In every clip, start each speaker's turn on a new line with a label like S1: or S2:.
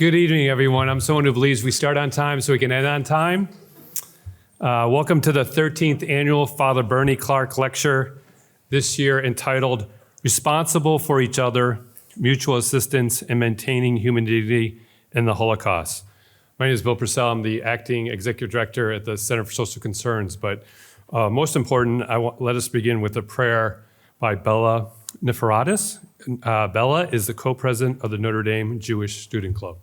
S1: Good evening, everyone. I'm someone who believes we start on time so we can end on time. Welcome to the 13th annual Father Bernie Clark Lecture, this year entitled Responsible for Each Other, Mutual Assistance, and Maintaining Human Dignity in the Holocaust. My name is Bill Purcell. I'm the acting executive director at the Center for Social Concerns. But most important, let us begin with a prayer by Bella Neferadis. Bella is the co-president of the Notre Dame Jewish Student Club.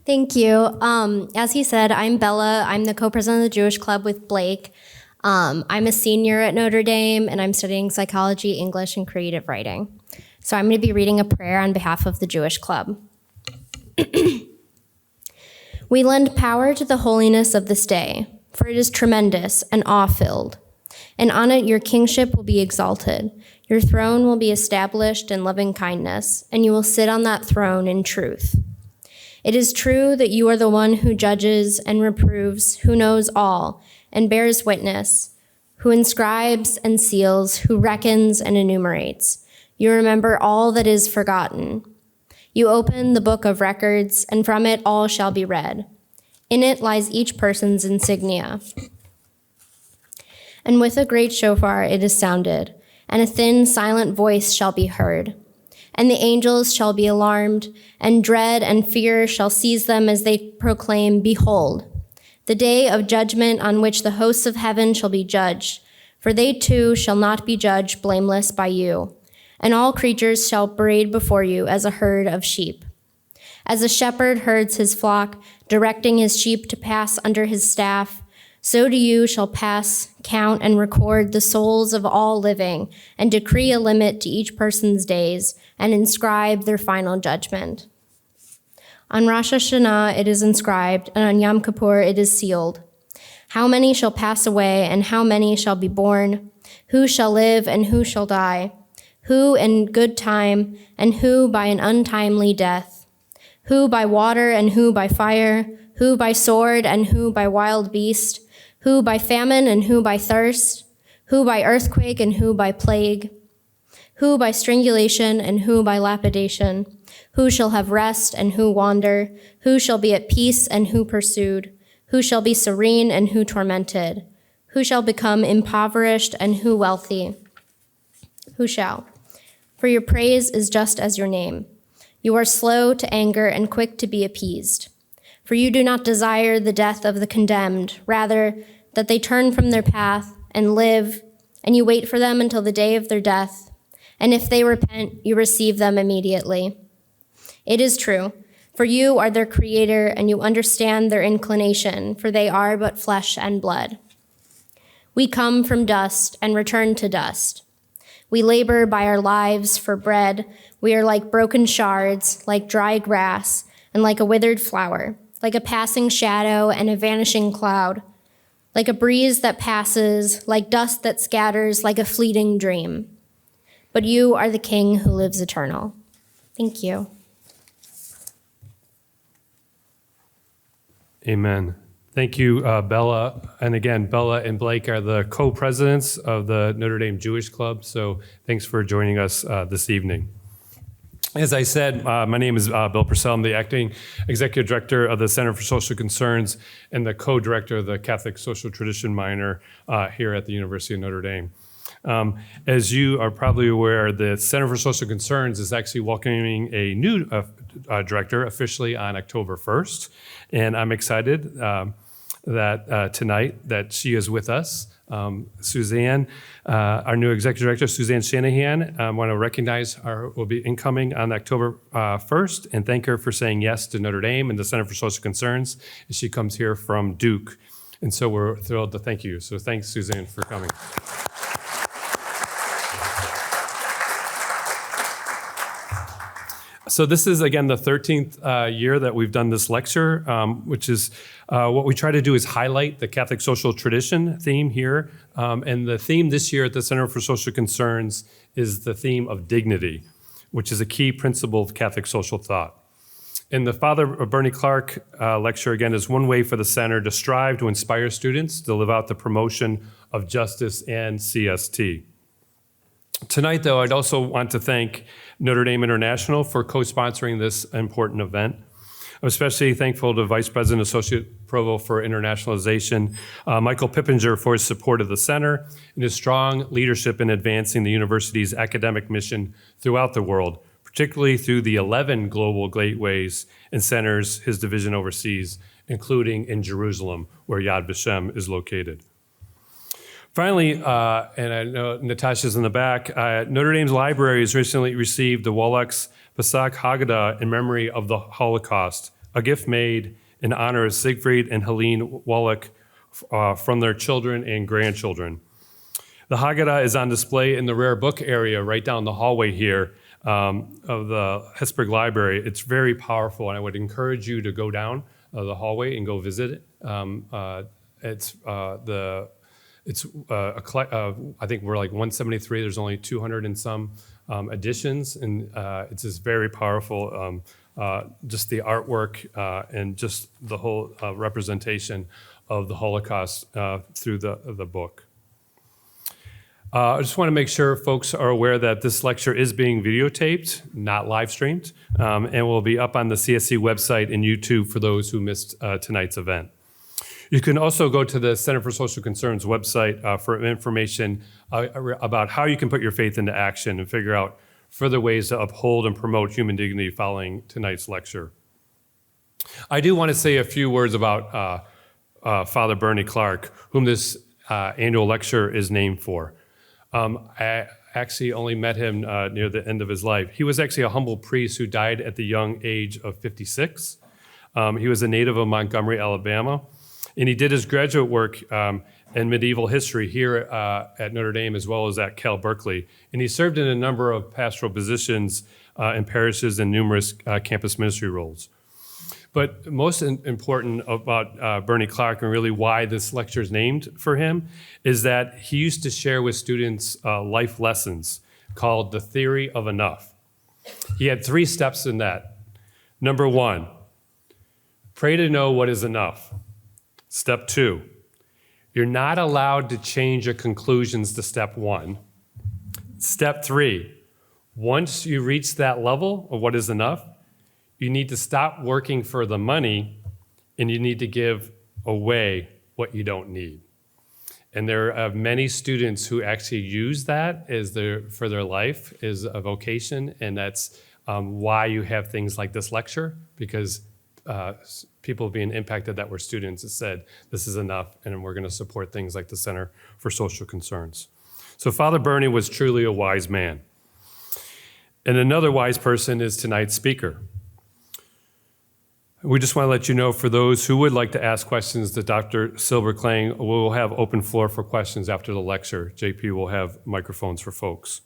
S2: Thank you. As he said, I'm Bella. I'm the co-president of the Jewish Club with Blake. I'm a senior at Notre Dame, and I'm studying psychology, English, and creative writing. So I'm going to be reading a prayer on behalf of the Jewish Club. We lend power to the holiness of this day, for it is tremendous and awe-filled. And on it your kingship will be exalted. Your throne will be established in loving kindness, and you will sit on that throne in truth. It is true that you are the one who judges and reproves, who knows all and bears witness, who inscribes and seals, who reckons and enumerates. You remember all that is forgotten. You open the book of records, and from it all shall be read. In it lies each person's insignia. And with a great shofar it is sounded, and a thin, silent voice shall be heard. And the angels shall be alarmed, and dread and fear shall seize them as they proclaim, Behold, the day of judgment on which the hosts of heaven shall be judged, for they too shall not be judged blameless by you. And all creatures shall parade before you as a herd of sheep. As a shepherd herds his flock, directing his sheep to pass under his staff, so do you shall pass, count, and record the souls of all living, and decree a limit to each person's days, and inscribe their final judgment. On Rosh Hashanah it is inscribed, and on Yom Kippur it is sealed. How many shall pass away, and how many shall be born? Who shall live, and who shall die? Who in good time, and who by an untimely death? Who by water, and who by fire? Who by sword, and who by wild beast? Who by famine, and who by thirst? Who by earthquake, and who by plague? Who by strangulation, and who by lapidation? Who shall have rest, and who wander? Who shall be at peace, and who pursued? Who shall be serene, and who tormented? Who shall become impoverished, and who wealthy? Who shall? For your praise is just as your name. You are slow to anger and quick to be appeased. For you do not desire the death of the condemned, rather that they turn from their path and live, and you wait for them until the day of their death. And if they repent, you receive them immediately. It is true, for you are their creator, and you understand their inclination, for they are but flesh and blood. We come from dust and return to dust. We labor by our lives for bread. We are like broken shards, like dry grass, and like a withered flower, like a passing shadow and a vanishing cloud, like a breeze that passes, like dust that scatters, like a fleeting dream. But you are the King who lives eternal. Thank you.
S1: Amen. Thank you, Bella. And again, Bella and Blake are the co-presidents of the Notre Dame Jewish Club. So thanks for joining us this evening. As I said, my name is Bill Purcell. I'm the acting executive director of the Center for Social Concerns and the co-director of the Catholic Social Tradition minor here at the University of Notre Dame. As you are probably aware, the Center for Social Concerns is actually welcoming a new director officially on October 1st. And I'm excited that tonight that she is with us. Suzanne, our new executive director, Suzanne Shanahan, I want to recognize her, will be incoming on October 1st, and thank her for saying yes to Notre Dame and the Center for Social Concerns as she comes here from Duke. And so we're thrilled to thank you. So thanks, Suzanne, for coming. So this is, again, the 13th year that we've done this lecture, which is what we try to do is highlight the Catholic social tradition theme here. And the theme this year at the Center for Social Concerns is the theme of dignity, which is a key principle of Catholic social thought. And the Father Bernie Clark lecture, again, is one way for the center to strive to inspire students to live out the promotion of justice and C.S.C. Tonight, though, I'd also want to thank Notre Dame International for co-sponsoring this important event. I'm especially thankful to Vice President Associate Provost for Internationalization, Michael Pippinger, for his support of the center and his strong leadership in advancing the university's academic mission throughout the world, particularly through the 11 global gateways and centers his division oversees, including in Jerusalem, where Yad Vashem is located. Finally, and I know Natasha's in the back, Notre Dame's library has recently received the Wallach's Pesach Haggadah in memory of the Holocaust, a gift made in honor of Siegfried and Helene Wallach from their children and grandchildren. The Haggadah is on display in the rare book area right down the hallway here of the Hesburgh Library. It's very powerful, and I would encourage you to go down the hallway and go visit it. I think we're like 173. There's only 200 and some editions, and it's just very powerful. Just the artwork and just the whole representation of the Holocaust through the book. I just want to make sure folks are aware that this lecture is being videotaped, not live streamed, and will be up on the C.S.C. website and YouTube for those who missed tonight's event. You can also go to the Center for Social Concerns website for information about how you can put your faith into action and figure out further ways to uphold and promote human dignity following tonight's lecture. I do want to say a few words about Father Bernie Clark, whom this annual lecture is named for. I actually only met him near the end of his life. He was actually a humble priest who died at the young age of 56. He was a native of Montgomery, Alabama. And he did his graduate work in medieval history here at Notre Dame as well as at Cal Berkeley. And he served in a number of pastoral positions in parishes and numerous campus ministry roles. But most important about Bernie Clark, and really why this lecture is named for him, is that he used to share with students life lessons called the theory of enough. He had 3 steps in that. Number 1, pray to know what is enough. Step 2, you're not allowed to change your conclusions to step 1. Step 3, once you reach that level of what is enough, you need to stop working for the money and you need to give away what you don't need. And there are many students who actually use that as for their life, as a vocation, and that's why you have things like this lecture, because people being impacted that were students have said, this is enough, and we're going to support things like the Center for Social Concerns. So Father Bernie was truly a wise man. And another wise person is tonight's speaker. We just want to let you know, for those who would like to ask questions to Dr. Silberklang, we'll have open floor for questions after the lecture. JP will have microphones for folks.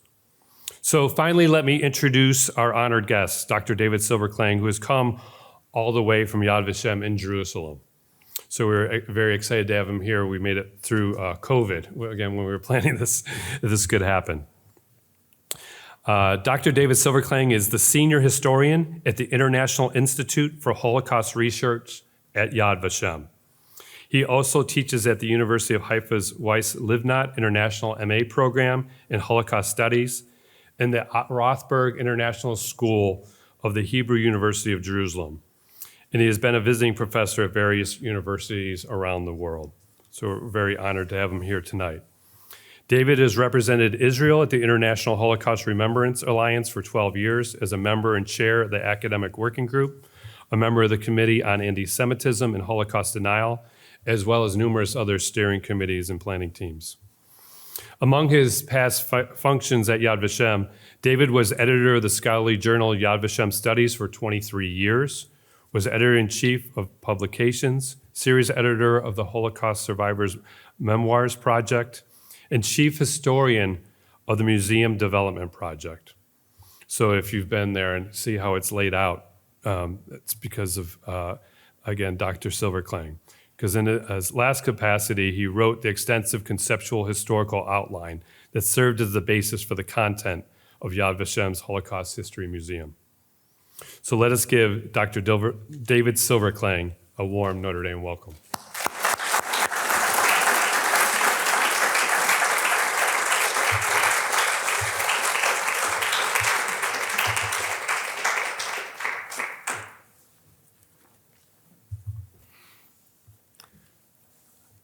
S1: So finally, let me introduce our honored guest, Dr. David Silberklang, who has come all the way from Yad Vashem in Jerusalem. So we're very excited to have him here. We made it through COVID. Again, when we were planning this could happen. Dr. David Silberklang is the senior historian at the International Institute for Holocaust Research at Yad Vashem. He also teaches at the University of Haifa's Weiss Livnat International MA program in Holocaust Studies and the Rothberg International School of the Hebrew University of Jerusalem. And he has been a visiting professor at various universities around the world. So we're very honored to have him here tonight. David has represented Israel at the International Holocaust Remembrance Alliance for 12 years as a member and chair of the Academic Working Group, a member of the Committee on Anti-Semitism and Holocaust Denial, as well as numerous other steering committees and planning teams. Among his past functions at Yad Vashem, David was editor of the scholarly journal Yad Vashem Studies for 23 years, was editor-in-chief of publications, series editor of the Holocaust Survivors Memoirs Project, and chief historian of the Museum Development Project. So if you've been there and see how it's laid out, it's because of, again, Dr. Silberklang. Because in his last capacity, he wrote the extensive conceptual historical outline that served as the basis for the content of Yad Vashem's Holocaust History Museum. So let us give Dr. David Silberklang a warm Notre Dame welcome.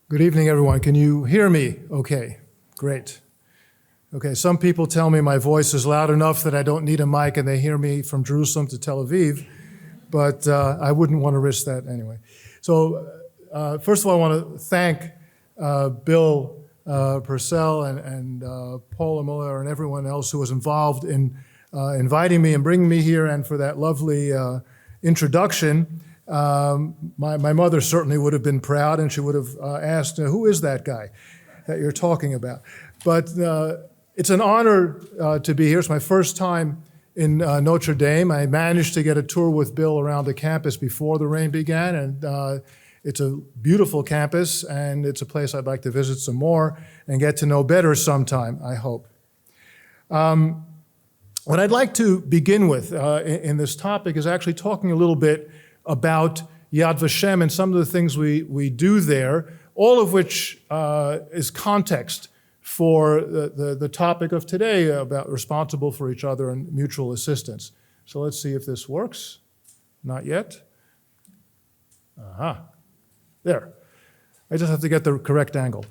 S3: Good evening, everyone. Can you hear me okay? Great. Okay, some people tell me my voice is loud enough that I don't need a mic and they hear me from Jerusalem to Tel Aviv, but I wouldn't want to risk that anyway. So first of all, I want to thank Bill Purcell and Paula Muller and everyone else who was involved in inviting me and bringing me here and for that lovely introduction. My mother certainly would have been proud, and she would have asked, who is that guy that you're talking about? But it's an honor to be here. It's my first time in Notre Dame. I managed to get a tour with Bill around the campus before the rain began, and it's a beautiful campus, and it's a place I'd like to visit some more and get to know better sometime, I hope. What I'd like to begin with in this topic is actually talking a little bit about Yad Vashem and some of the things we do there, all of which is context for the topic of today about responsible for each other and mutual assistance. So let's see if this works. Not yet. There. I just have to get the correct angle.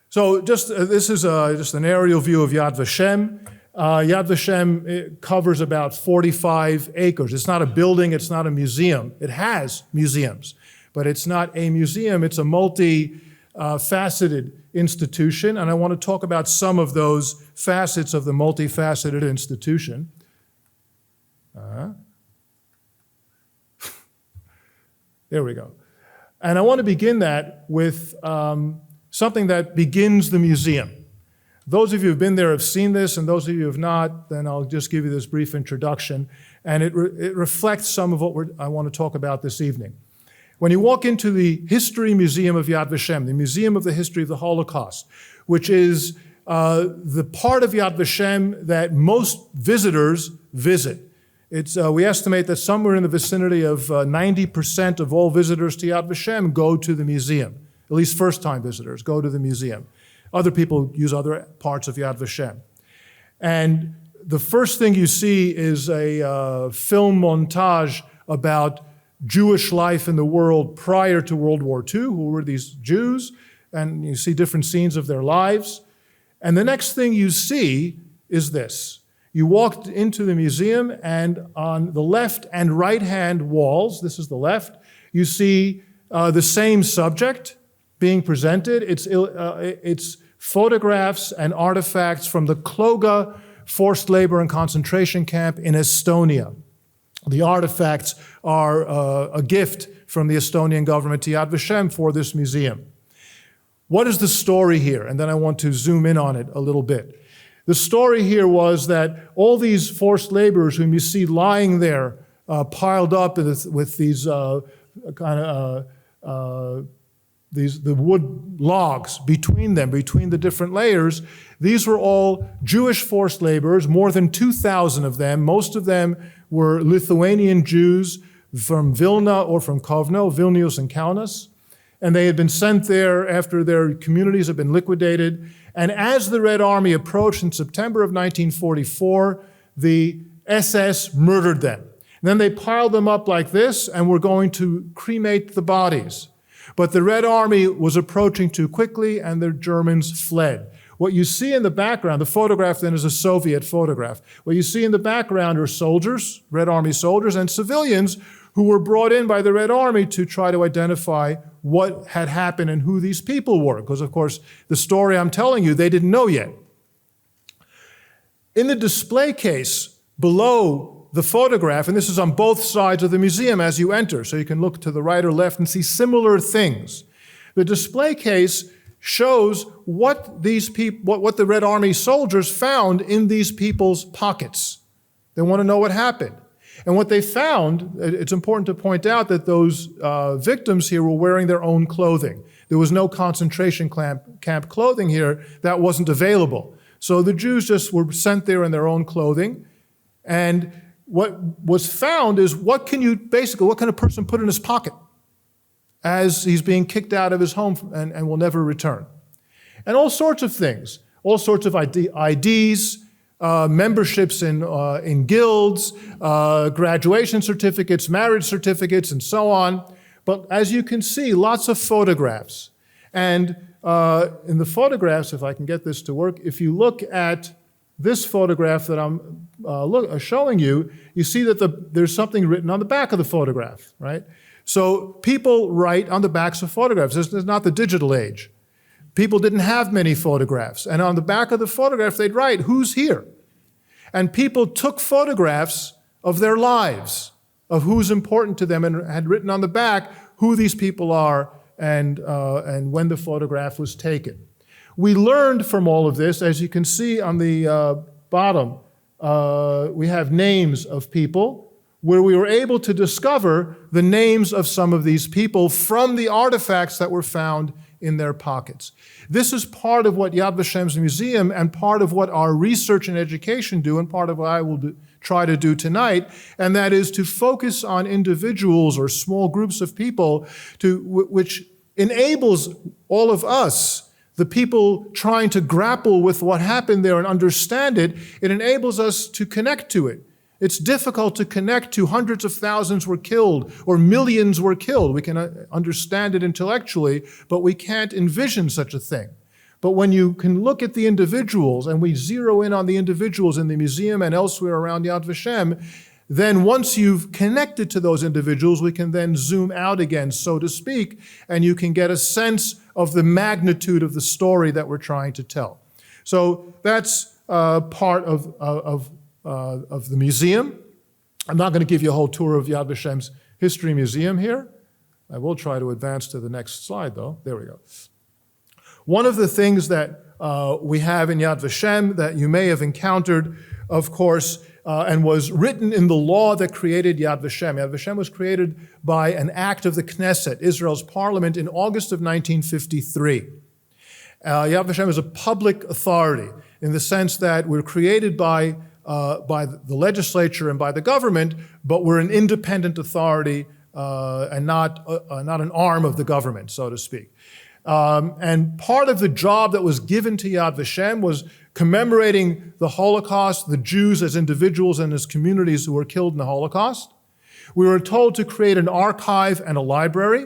S3: So this is just an aerial view of Yad Vashem. Yad Vashem, it covers about 45 acres. It's not a building, it's not a museum. It has museums, but it's not a museum. It's a multi-faceted institution, and I want to talk about some of those facets of the multifaceted institution. There we go. And I want to begin that with something that begins the museum. Those of you who have been there have seen this, and those of you who have not, then I'll just give you this brief introduction, and it reflects some of what I want to talk about this evening. When you walk into the History Museum of Yad Vashem, the Museum of the History of the Holocaust, which is the part of Yad Vashem that most visitors visit. We estimate that somewhere in the vicinity of 90% of all visitors to Yad Vashem go to the museum. At least first-time visitors go to the museum. Other people use other parts of Yad Vashem. And the first thing you see is a film montage about Jewish life in the world prior to World War II, who were these Jews, and you see different scenes of their lives. And the next thing you see is this. You walked into the museum, and on the left and right-hand walls, this is the left, you see the same subject being presented. It's photographs and artifacts from the Kloga forced labor and concentration camp in Estonia. The artifacts are a gift from the Estonian government to Yad Vashem for this museum. What is the story here? And then I want to zoom in on it a little bit. The story here was that all these forced laborers whom you see lying there, piled up with these the wood logs between them, between the different layers, these were all Jewish forced laborers, more than 2,000 of them. Most of them were Lithuanian Jews from Vilna or from Kovno, Vilnius and Kaunas. And they had been sent there after their communities had been liquidated. And as the Red Army approached in September of 1944, the SS murdered them. And then they piled them up like this and were going to cremate the bodies. But the Red Army was approaching too quickly, and the Germans fled. What you see in the background, the photograph then is a Soviet photograph. What you see in the background are soldiers, Red Army soldiers, and civilians who were brought in by the Red Army to try to identify what had happened and who these people were. Because, of course, the story I'm telling you, they didn't know yet. In the display case below the photograph, and this is on both sides of the museum as you enter, so you can look to the right or left and see similar things. The display case shows what the Red Army soldiers found in these people's pockets. They want to know what happened. And what they found, it's important to point out that those victims here were wearing their own clothing. There was no concentration camp clothing here that wasn't available. So the Jews just were sent there in their own clothing. And what was found is what can a person put in his pocket as he's being kicked out of his home and will never return? And all sorts of things, all sorts of IDs, memberships in guilds, graduation certificates, marriage certificates, and so on. But as you can see, lots of photographs. And in the photographs, if I can get this to work, if you look at this photograph that I'm showing you, you see that there's something written on the back of the photograph, right? So people write on the backs of photographs. This is not the digital age. People didn't have many photographs. And on the back of the photograph, they'd write, "Who's here?" And people took photographs of their lives, of who's important to them, and had written on the back who these people are and when the photograph was taken. We learned from all of this, as you can see on the bottom, we have names of people, where we were able to discover the names of some of these people from the artifacts that were found in their pockets. This is part of what Yad Vashem's museum and part of what our research and education do, and part of what I will try to do tonight, and that is to focus on individuals or small groups of people which enables all of us, the people trying to grapple with what happened there and understand it, it enables us to connect to it. It's difficult to connect to hundreds of thousands were killed or millions were killed. We can understand it intellectually, but we can't envision such a thing. But when you can look at the individuals, and we zero in on the individuals in the museum and elsewhere around Yad Vashem, then once you've connected to those individuals, we can then zoom out again, so to speak, and you can get a sense of the magnitude of the story that we're trying to tell. So that's part of the museum. I'm not going to give you a whole tour of Yad Vashem's History Museum here. I will try to advance to the next slide, though. There we go. One of the things that we have in Yad Vashem that you may have encountered, of course, and was written in the law that created Yad Vashem. Yad Vashem was created by an act of the Knesset, Israel's parliament, in August of 1953. Yad Vashem is a public authority in the sense that we're created by the legislature and by the government, but we're an independent authority and not an arm of the government, so to speak. And part of the job that was given to Yad Vashem was commemorating the Holocaust, the Jews as individuals and as communities who were killed in the Holocaust. We were told to create an archive and a library.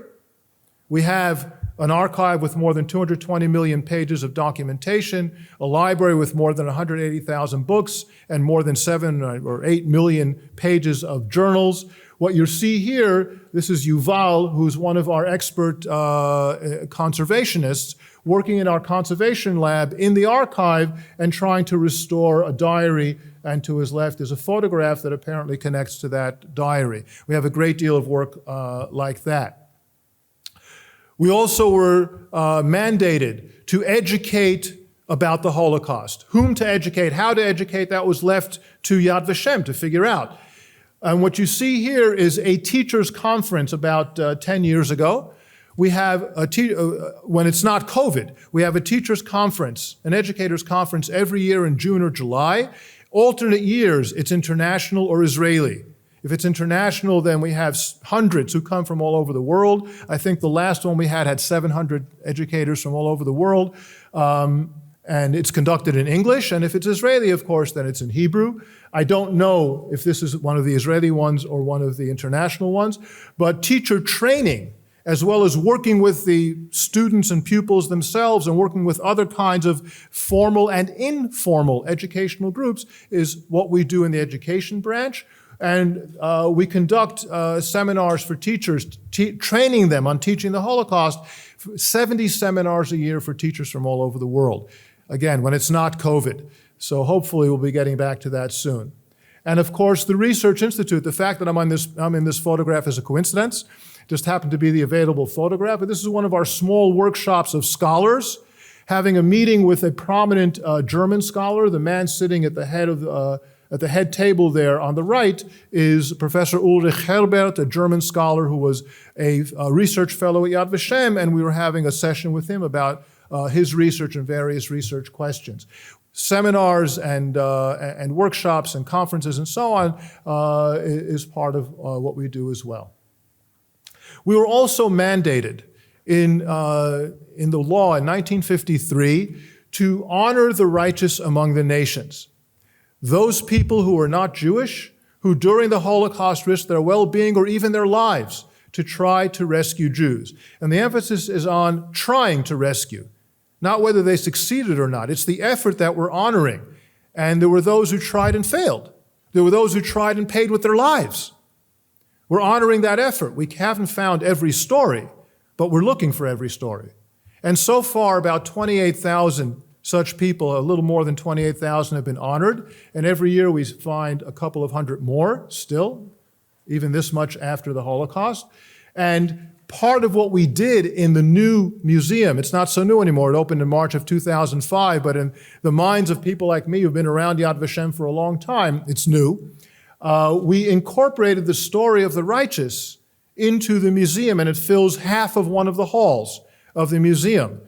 S3: We have an archive with more than 220 million pages of documentation, a library with more than 180,000 books, and more than 7 or 8 million pages of journals. What you see here, this is Yuval, who's one of our expert conservationists, working in our conservation lab in the archive and trying to restore a diary, and to his left is a photograph that apparently connects to that diary. We have a great deal of work like that. We also were mandated to educate about the Holocaust. Whom to educate, how to educate, that was left to Yad Vashem to figure out. And what you see here is a teachers' conference about 10 years ago. We have, when it's not COVID, we have a teachers' conference, an educators' conference every year in June or July. Alternate years, it's international or Israeli. If it's international, then we have hundreds who come from all over the world. I think the last one we had 700 educators from all over the world. And it's conducted in English. And if it's Israeli, of course, then it's in Hebrew. I don't know if this is one of the Israeli ones or one of the international ones. But teacher training, as well as working with the students and pupils themselves and working with other kinds of formal and informal educational groups, is what we do in the education branch. And we conduct seminars for teachers, training them on teaching the Holocaust, 70 seminars a year for teachers from all over the world. Again, when it's not COVID. So hopefully we'll be getting back to that soon. And of course, the Research Institute, the fact that I'm in this photograph is a coincidence. Just happened to be the available photograph. But this is one of our small workshops of scholars, having a meeting with a prominent German scholar. The man sitting at the head table there on the right is Professor Ulrich Herbert, a German scholar who was a research fellow at Yad Vashem, and we were having a session with him about his research and various research questions. Seminars and workshops and conferences and so on is part of what we do as well. We were also mandated in the law in 1953 to honor the righteous among the nations. Those people who were not Jewish, who during the Holocaust risked their well-being or even their lives to try to rescue Jews. And the emphasis is on trying to rescue, not whether they succeeded or not. It's the effort that we're honoring. And there were those who tried and failed. There were those who tried and paid with their lives. We're honoring that effort. We haven't found every story, but we're looking for every story. And so far, about 28,000 such people, a little more than 28,000 have been honored. And every year we find a couple of hundred more still, even this much after the Holocaust. And part of what we did in the new museum, it's not so new anymore, it opened in March of 2005, but in the minds of people like me who've been around Yad Vashem for a long time, it's new. We incorporated the story of the righteous into the museum, and it fills half of one of the halls of the museum,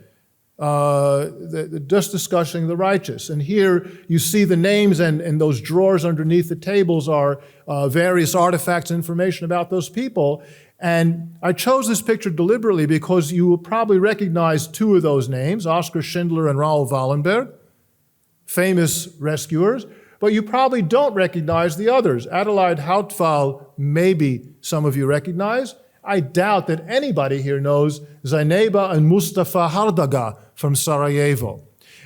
S3: just discussing the righteous. And here you see the names, and those drawers underneath the tables are various artifacts and information about those people. And I chose this picture deliberately because you will probably recognize two of those names, Oskar Schindler and Raoul Wallenberg, famous rescuers, but you probably don't recognize the others. Adelaide Hautval, maybe some of you recognize. I doubt that anybody here knows Zaineba and Mustafa Hardaga from Sarajevo.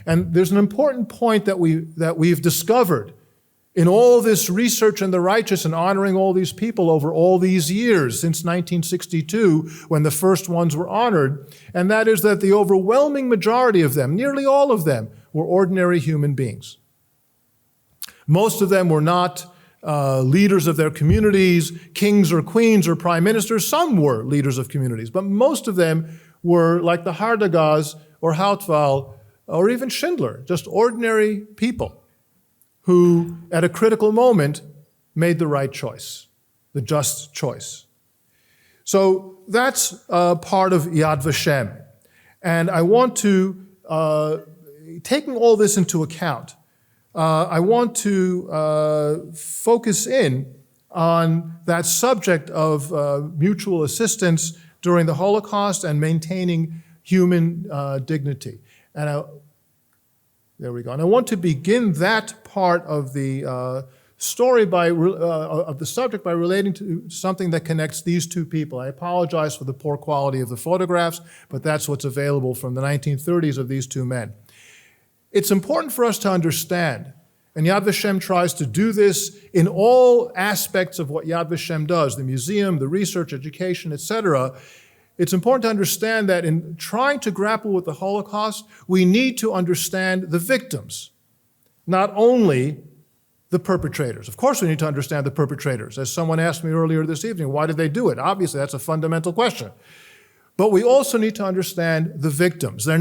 S3: And there's an important point that we've discovered in all this research in the righteous and honoring all these people over all these years, since 1962, when the first ones were honored, and that is that the overwhelming majority of them, nearly all of them, were ordinary human beings. Most of them were not leaders of their communities, kings or queens or prime ministers. Some were leaders of communities, but most of them were like the Hardagas or Hautval or even Schindler, just ordinary people who, at a critical moment, made the right choice, the just choice. So that's part of Yad Vashem. And I want to, taking all this into account, I want to focus in on that subject of mutual assistance during the Holocaust and maintaining human dignity. And there we go. And I want to begin that part of the story of the subject by relating to something that connects these two people. I apologize for the poor quality of the photographs, but that's what's available from the 1930s of these two men. It's important for us to understand, and Yad Vashem tries to do this in all aspects of what Yad Vashem does, the museum, the research, education, etc. It's important to understand that in trying to grapple with the Holocaust, we need to understand the victims, not only the perpetrators. Of course we need to understand the perpetrators. As someone asked me earlier this evening, why did they do it? Obviously, that's a fundamental question. But we also need to understand the victims. They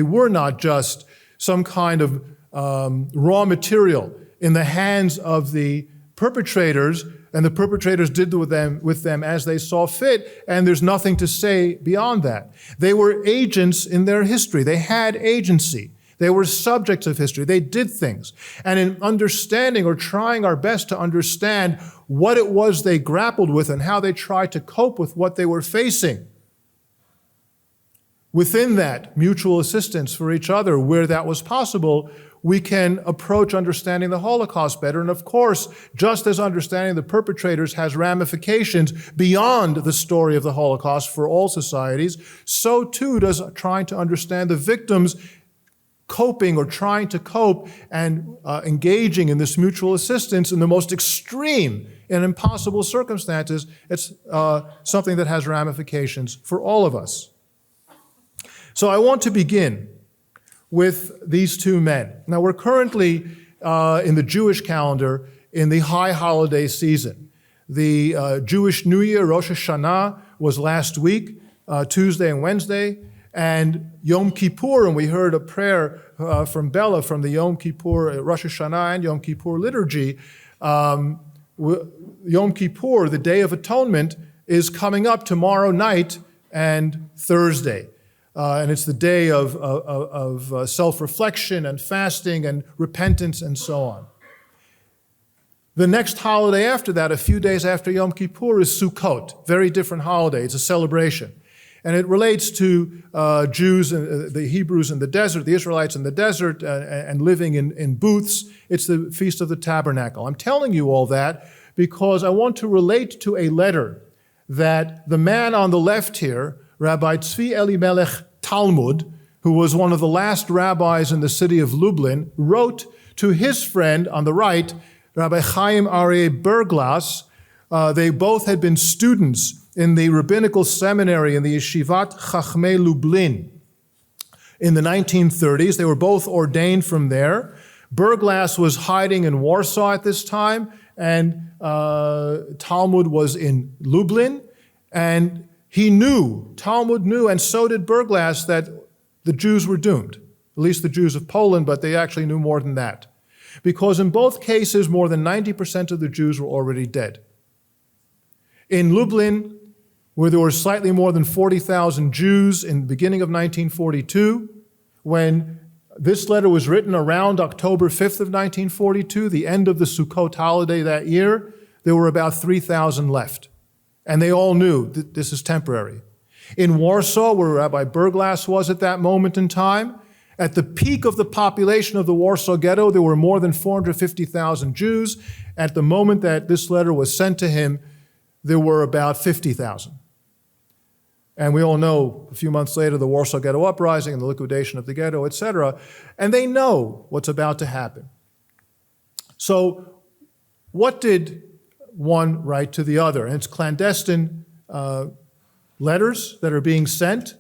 S3: were not just some kind of raw material in the hands of the perpetrators, and the perpetrators did with them as they saw fit, and there's nothing to say beyond that. They were agents in their history. They had agency. They were subjects of history. They did things. And in understanding or trying our best to understand what it was they grappled with and how they tried to cope with what they were facing, within that mutual assistance for each other, where that was possible, we can approach understanding the Holocaust better. And of course, just as understanding the perpetrators has ramifications beyond the story of the Holocaust for all societies, so too does trying to understand the victims coping or trying to cope and engaging in this mutual assistance in the most extreme and impossible circumstances. It's something that has ramifications for all of us. So I want to begin with these two men. Now, we're currently in the Jewish calendar in the high holiday season. The Jewish New Year, Rosh Hashanah, was last week, Tuesday and Wednesday, and Yom Kippur, and we heard a prayer from Bella from the Yom Kippur, Rosh Hashanah and Yom Kippur liturgy. Yom Kippur, the Day of Atonement, is coming up tomorrow night and Thursday. And it's the day of self-reflection and fasting and repentance and so on. The next holiday after that, a few days after Yom Kippur, is Sukkot. Very different holiday. It's a celebration. And it relates to Jews, the Hebrews in the desert, the Israelites in the desert, and living in booths. It's the Feast of the Tabernacle. I'm telling you all that because I want to relate to a letter that the man on the left here, Rabbi Tzvi Elimelech Talmud, who was one of the last rabbis in the city of Lublin, wrote to his friend on the right, Rabbi Chaim Aryeh Berglas. They both had been students in the rabbinical seminary in the Yeshivat Chachmei Lublin in the 1930s. They were both ordained from there. Berglas was hiding in Warsaw at this time, and Talmud was in Lublin. And Talmud knew, and so did Berglas, that the Jews were doomed, at least the Jews of Poland, but they actually knew more than that. Because in both cases, more than 90% of the Jews were already dead. In Lublin, where there were slightly more than 40,000 Jews in the beginning of 1942, when this letter was written around October 5th of 1942, the end of the Sukkot holiday that year, there were about 3,000 left. And they all knew that this is temporary. In Warsaw, where Rabbi Berglas was at that moment in time, at the peak of the population of the Warsaw Ghetto, there were more than 450,000 Jews. At the moment that this letter was sent to him, there were about 50,000. And we all know, a few months later, the Warsaw Ghetto Uprising and the liquidation of the ghetto, etc. And they know what's about to happen. So what did one write to the other? And it's clandestine letters that are being sent.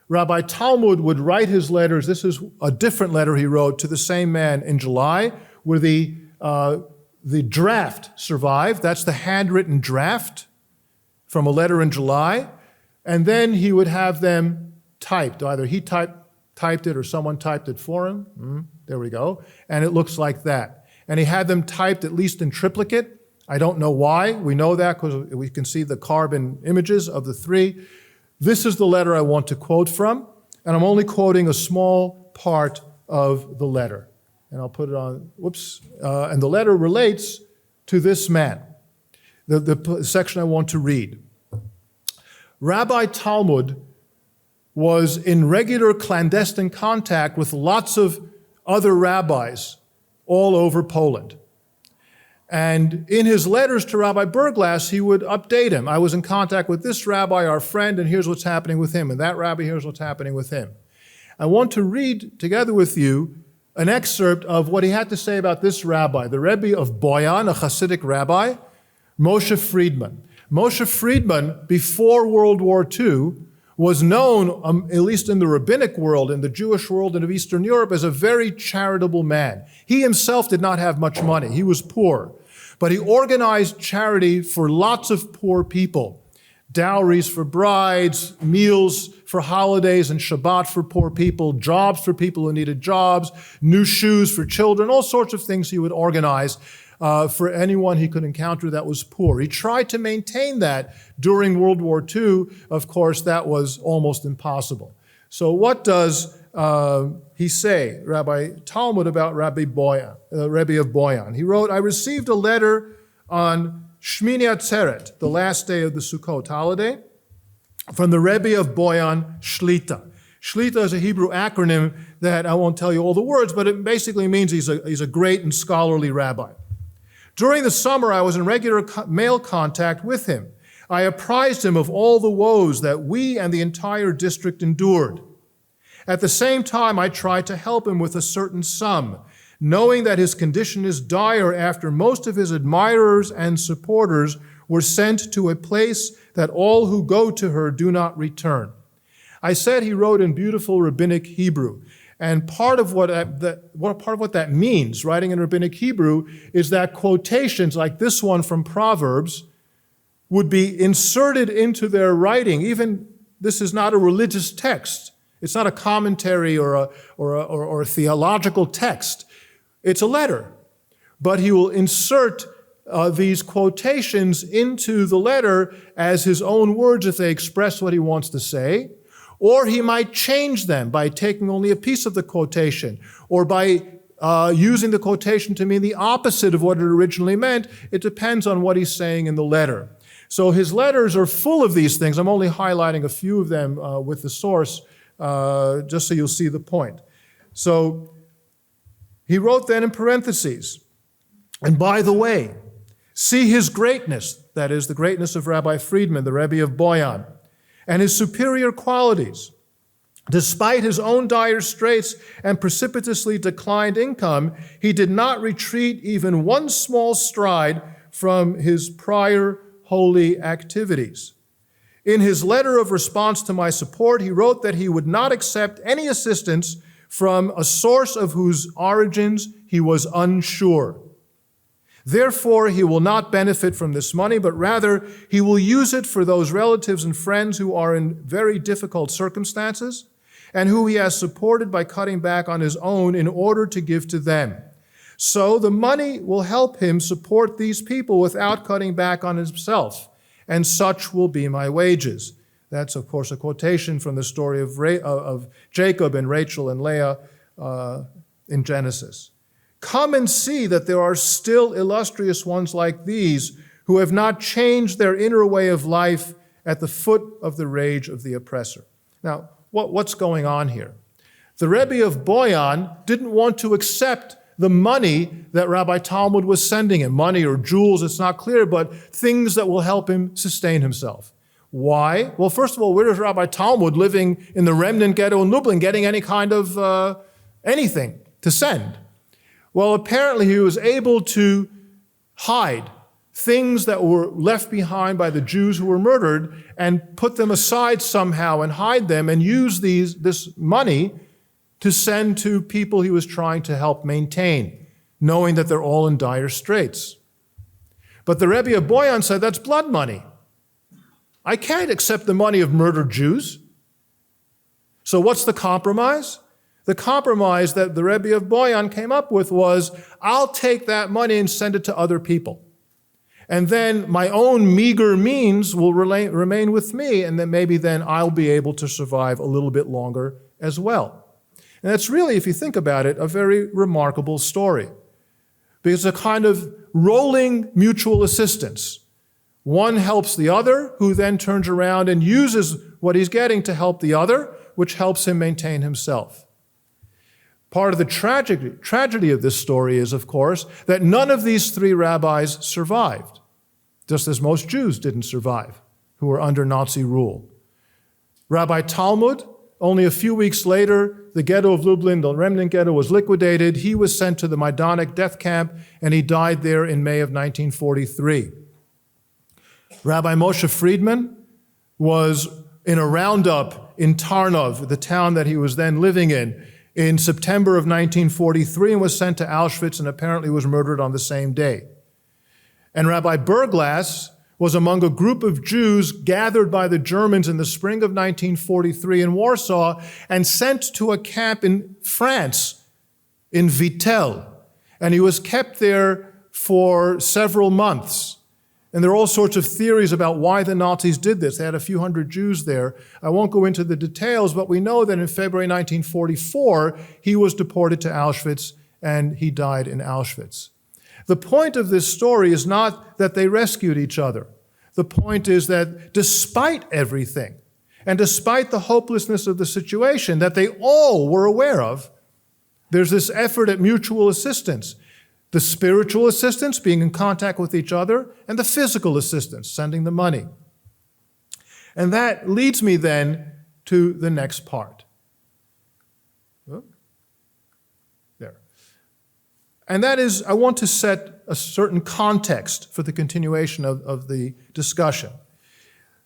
S3: Rabbi Talmud would write his letters. This is a different letter he wrote to the same man in July, where the draft survived. That's the handwritten draft from a letter in July. And then he would have them typed. Either he typed it or someone typed it for him. There we go. And it looks like that. And he had them typed at least in triplicate. I don't know why. We know that because we can see the carbon images of the three. This is the letter I want to quote from, and I'm only quoting a small part of the letter. And I'll put it on, and the letter relates to this man, the section I want to read. Rabbi Talmud was in regular clandestine contact with lots of other rabbis all over Poland. And in his letters to Rabbi Berglas, he would update him. I was in contact with this rabbi, our friend, and here's what's happening with him. And that rabbi, here's what's happening with him. I want to read together with you an excerpt of what he had to say about this rabbi, the Rebbe of Boyan, a Hasidic rabbi, Moshe Friedman. Moshe Friedman, before World War II, was known, at least in the rabbinic world, in the Jewish world and of Eastern Europe, as a very charitable man. He himself did not have much money. He was poor. But he organized charity for lots of poor people. Dowries for brides, meals for holidays and Shabbat for poor people, jobs for people who needed jobs, new shoes for children, all sorts of things he would organize for anyone he could encounter that was poor. He tried to maintain that during World War II. Of course, that was almost impossible. So what does he say, Rabbi Talmud, about Rebbe of Boyan? He wrote, I received a letter on Shmini Atzeret, the last day of the Sukkot holiday, from the Rebbe of Boyan, Shlita. Shlita is a Hebrew acronym that I won't tell you all the words, but it basically means he's a great and scholarly rabbi. During the summer, I was in regular mail contact with him. I apprised him of all the woes that we and the entire district endured. At the same time, I tried to help him with a certain sum, knowing that his condition is dire after most of his admirers and supporters were sent to a place that all who go to her do not return. I said he wrote in beautiful rabbinic Hebrew. And part of what that means, writing in rabbinic Hebrew, is that quotations like this one from Proverbs would be inserted into their writing. Even this is not a religious text. It's not a commentary or a theological text. It's a letter. But he will insert these quotations into the letter as his own words if they express what he wants to say, Or he might change them by taking only a piece of the quotation, or by using the quotation to mean the opposite of what it originally meant. It depends on what he's saying in the letter. So his letters are full of these things. I'm only highlighting a few of them with the source, just so you'll see the point. So he wrote then in parentheses, and by the way, see his greatness, that is, the greatness of Rabbi Friedman, the Rebbe of Boyan, and his superior qualities. Despite his own dire straits and precipitously declined income, he did not retreat even one small stride from his prior holy activities. In his letter of response to my support, he wrote that he would not accept any assistance from a source of whose origins he was unsure. Therefore, he will not benefit from this money, but rather he will use it for those relatives and friends who are in very difficult circumstances and who he has supported by cutting back on his own in order to give to them. So the money will help him support these people without cutting back on himself, and such will be my wages. That's, of course, a quotation from the story of Jacob and Rachel and Leah in Genesis. Come and see that there are still illustrious ones like these who have not changed their inner way of life at the foot of the rage of the oppressor. Now, what's going on here? The Rebbe of Boyan didn't want to accept the money that Rabbi Talmud was sending him, money or jewels, it's not clear, but things that will help him sustain himself. Why? Well, first of all, where is Rabbi Talmud living in the remnant ghetto in Lublin getting any kind of anything to send? Well, apparently he was able to hide things that were left behind by the Jews who were murdered and put them aside somehow and hide them and use this money to send to people he was trying to help maintain, knowing that they're all in dire straits. But the Rebbe of Boyan said, that's blood money. I can't accept the money of murdered Jews. So what's the compromise? The compromise that the Rebbe of Boyan came up with was, I'll take that money and send it to other people. And then my own meager means will remain with me, and then maybe then I'll be able to survive a little bit longer as well. And that's really, if you think about it, a very remarkable story. Because it's a kind of rolling mutual assistance. One helps the other, who then turns around and uses what he's getting to help the other, which helps him maintain himself. Part of the tragedy of this story is, of course, that none of these three rabbis survived, just as most Jews didn't survive who were under Nazi rule. Rabbi Talmud, only a few weeks later, the ghetto of Lublin, the remnant ghetto, was liquidated. He was sent to the Majdanek death camp, and he died there in May of 1943. Rabbi Moshe Friedman was in a roundup in Tarnov, the town that he was then living in September of 1943, and was sent to Auschwitz and apparently was murdered on the same day. And Rabbi Berglass was among a group of Jews gathered by the Germans in the spring of 1943 in Warsaw and sent to a camp in France, in Vittel. And he was kept there for several months. And there are all sorts of theories about why the Nazis did this. They had a few hundred Jews there. I won't go into the details, but we know that in February 1944, he was deported to Auschwitz and he died in Auschwitz. The point of this story is not that they rescued each other. The point is that despite everything, and despite the hopelessness of the situation that they all were aware of, there's this effort at mutual assistance. The spiritual assistance, being in contact with each other, and the physical assistance, sending the money. And that leads me then to the next part. There. And that is, I want to set a certain context for the continuation of the discussion.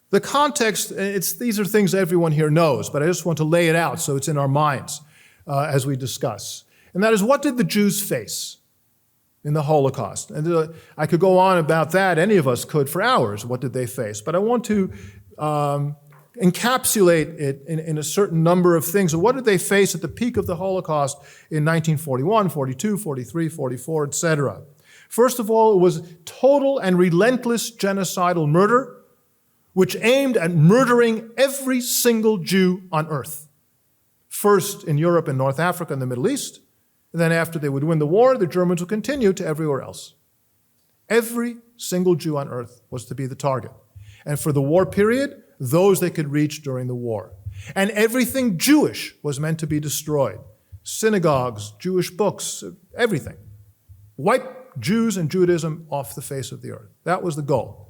S3: The context, these are things everyone here knows, but I just want to lay it out so it's in our minds as we discuss. And that is, what did the Jews face in the Holocaust? And I could go on about that, any of us could, for hours. What did they face? But I want to encapsulate it in a certain number of things. So what did they face at the peak of the Holocaust in 1941, 42, 43, 44, etc.? First of all, it was total and relentless genocidal murder, which aimed at murdering every single Jew on earth. First in Europe and North Africa and the Middle East, and then after they would win the war, the Germans would continue to everywhere else. Every single Jew on earth was to be the target. And for the war period, those they could reach during the war. And everything Jewish was meant to be destroyed. Synagogues, Jewish books, everything. Wipe Jews and Judaism off the face of the earth. That was the goal.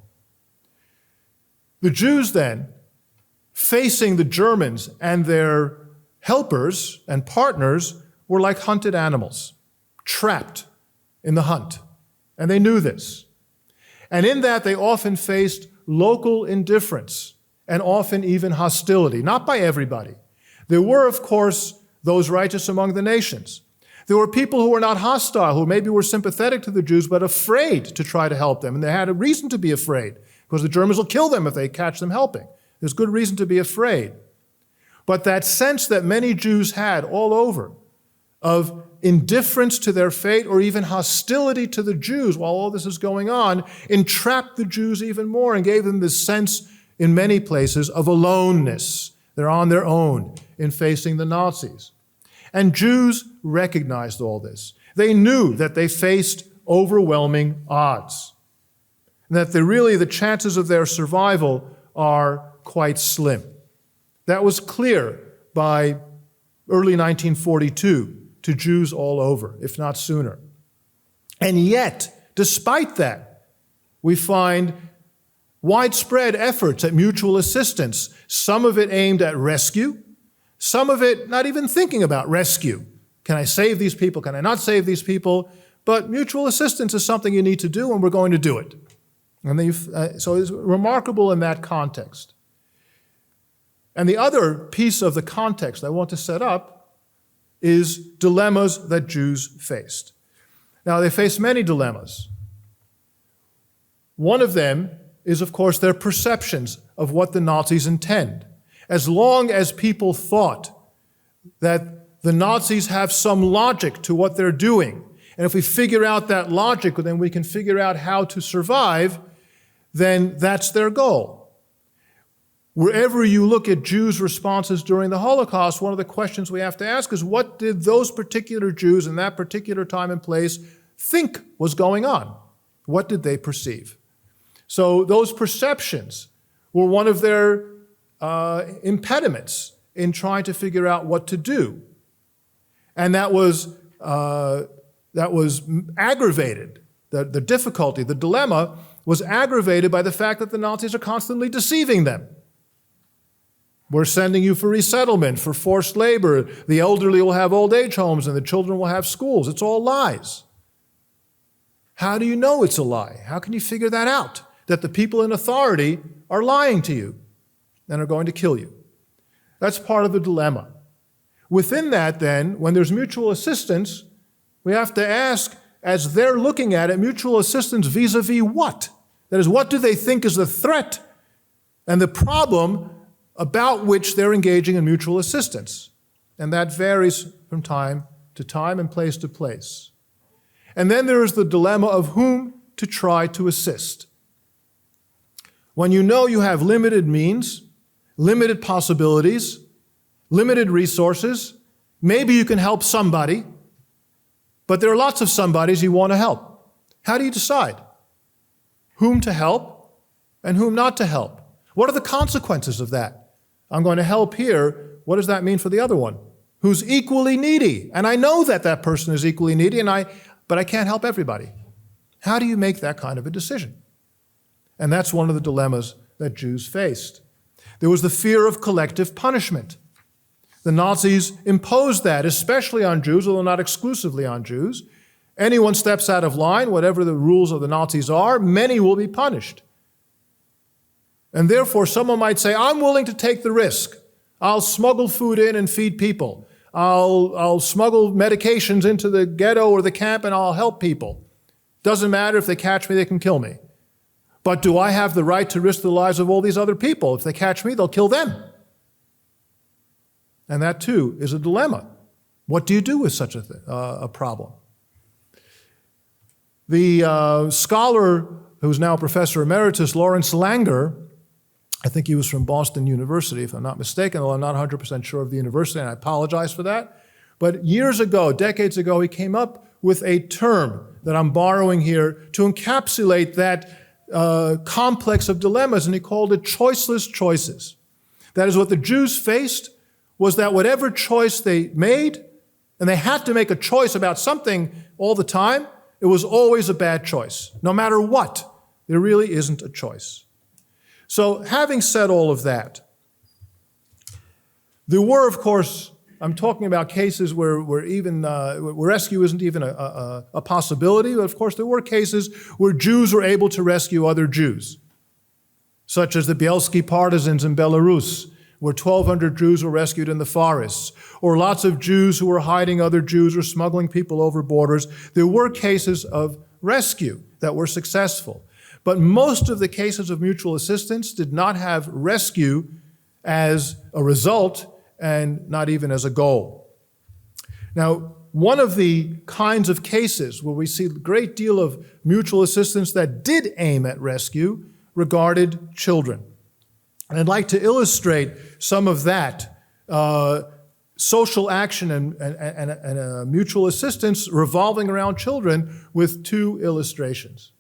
S3: The Jews then, facing the Germans and their helpers and partners, were like hunted animals, trapped in the hunt. And they knew this. And in that, they often faced local indifference and often even hostility, not by everybody. There were, of course, those righteous among the nations. There were people who were not hostile, who maybe were sympathetic to the Jews, but afraid to try to help them. And they had a reason to be afraid, because the Germans will kill them if they catch them helping. There's good reason to be afraid. But that sense that many Jews had all over of indifference to their fate or even hostility to the Jews while all this is going on entrapped the Jews even more and gave them this sense in many places of aloneness. They're on their own in facing the Nazis. And Jews recognized all this. They knew that they faced overwhelming odds, and that the chances of their survival are quite slim. That was clear by early 1942 to Jews all over, if not sooner. And yet, despite that, we find widespread efforts at mutual assistance, some of it aimed at rescue, some of it not even thinking about rescue. Can I save these people? Can I not save these people? But mutual assistance is something you need to do, and we're going to do it. And so it's remarkable in that context. And the other piece of the context I want to set up is dilemmas that Jews faced. Now, they faced many dilemmas. One of them is, of course, their perceptions of what the Nazis intend. As long as people thought that the Nazis have some logic to what they're doing, and if we figure out that logic, then we can figure out how to survive, then that's their goal. Wherever you look at Jews' responses during the Holocaust, one of the questions we have to ask is, what did those particular Jews in that particular time and place think was going on? What did they perceive? So those perceptions were one of their impediments in trying to figure out what to do. And that was aggravated. The difficulty, the dilemma, was aggravated by the fact that the Nazis are constantly deceiving them. We're sending you for resettlement, for forced labor. The elderly will have old age homes and the children will have schools. It's all lies. How do you know it's a lie? How can you figure that out? That the people in authority are lying to you and are going to kill you. That's part of the dilemma. Within that, then, when there's mutual assistance, we have to ask, as they're looking at it, mutual assistance vis-a-vis what? That is, what do they think is the threat and the problem about which they're engaging in mutual assistance? And that varies from time to time and place to place. And then there is the dilemma of whom to try to assist. When you know you have limited means, limited possibilities, limited resources, maybe you can help somebody, but there are lots of somebodies you want to help. How do you decide whom to help and whom not to help? What are the consequences of that? I'm going to help here. What does that mean for the other one who's equally needy? And I know that that person is equally needy, but I can't help everybody. How do you make that kind of a decision? And that's one of the dilemmas that Jews faced. There was the fear of collective punishment. The Nazis imposed that, especially on Jews, although not exclusively on Jews. Anyone steps out of line, whatever the rules of the Nazis are, many will be punished. And therefore, someone might say, I'm willing to take the risk. I'll smuggle food in and feed people. I'll smuggle medications into the ghetto or the camp and I'll help people. Doesn't matter if they catch me, they can kill me. But do I have the right to risk the lives of all these other people? If they catch me, they'll kill them. And that, too, is a dilemma. What do you do with such a problem? The scholar who's now Professor Emeritus, Lawrence Langer, I think he was from Boston University, if I'm not mistaken, although I'm not 100% sure of the university, and I apologize for that. But years ago, decades ago, he came up with a term that I'm borrowing here to encapsulate that complex of dilemmas, and he called it choiceless choices. That is, what the Jews faced was that whatever choice they made, and they had to make a choice about something all the time, it was always a bad choice. No matter what, there really isn't a choice. So having said all of that, there were, of course, I'm talking about cases where rescue isn't even a possibility, but of course there were cases where Jews were able to rescue other Jews, such as the Bielski partisans in Belarus, where 1,200 Jews were rescued in the forests, or lots of Jews who were hiding other Jews or smuggling people over borders. There were cases of rescue that were successful. But most of the cases of mutual assistance did not have rescue as a result and not even as a goal. Now, one of the kinds of cases where we see a great deal of mutual assistance that did aim at rescue regarded children. And I'd like to illustrate some of that social action and mutual assistance revolving around children with two illustrations.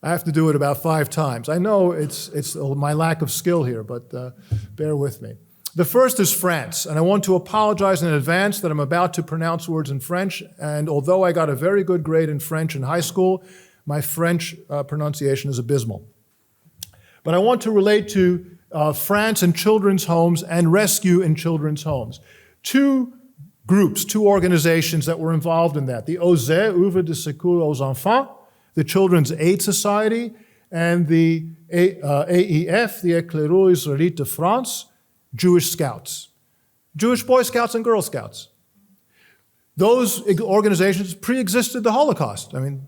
S3: I have to do it about 5 times. I know it's my lack of skill here, but bear with me. The first is France, and I want to apologize in advance that I'm about to pronounce words in French, and although I got a very good grade in French in high school, my French pronunciation is abysmal. But I want to relate to France and children's homes and rescue in children's homes. Two groups, two organizations that were involved in that. The OSE, Œuvre de Secours aux Enfants, the Children's Aid Society, and the AEF, the Éclaireurs Israélites de France, Jewish Scouts, Jewish Boy Scouts and Girl Scouts. Those organizations pre-existed the Holocaust. I mean,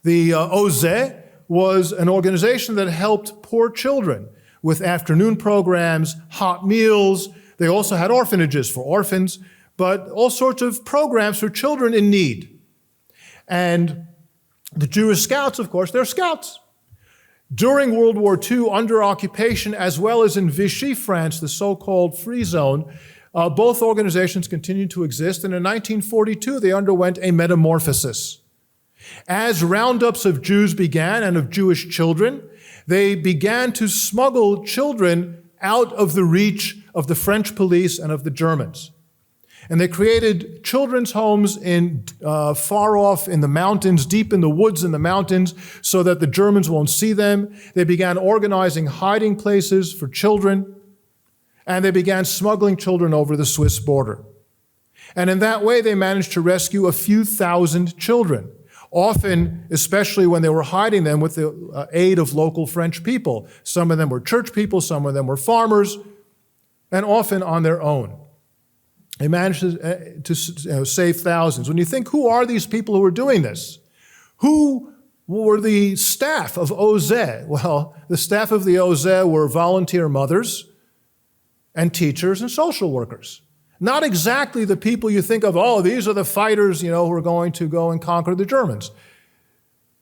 S3: the OSE was an organization that helped poor children with afternoon programs, hot meals. They also had orphanages for orphans, but all sorts of programs for children in need. And the Jewish Scouts, of course, they're scouts. During World War II, under occupation, as well as in Vichy, France, the so-called free zone, both organizations continued to exist, and in 1942, they underwent a metamorphosis. As roundups of Jews began, and of Jewish children, they began to smuggle children out of the reach of the French police and of the Germans. And they created children's homes in far off in the mountains, deep in the woods in the mountains, so that the Germans won't see them. They began organizing hiding places for children, and they began smuggling children over the Swiss border. And in that way, they managed to rescue a few thousand children, often, especially when they were hiding them with the aid of local French people. Some of them were church people, some of them were farmers, and often on their own. They managed to save thousands. When you think, who are these people who are doing this? Who were the staff of OSE? Well, the staff of the OSE were volunteer mothers and teachers and social workers. Not exactly the people you think of, oh, these are the fighters, who are going to go and conquer the Germans.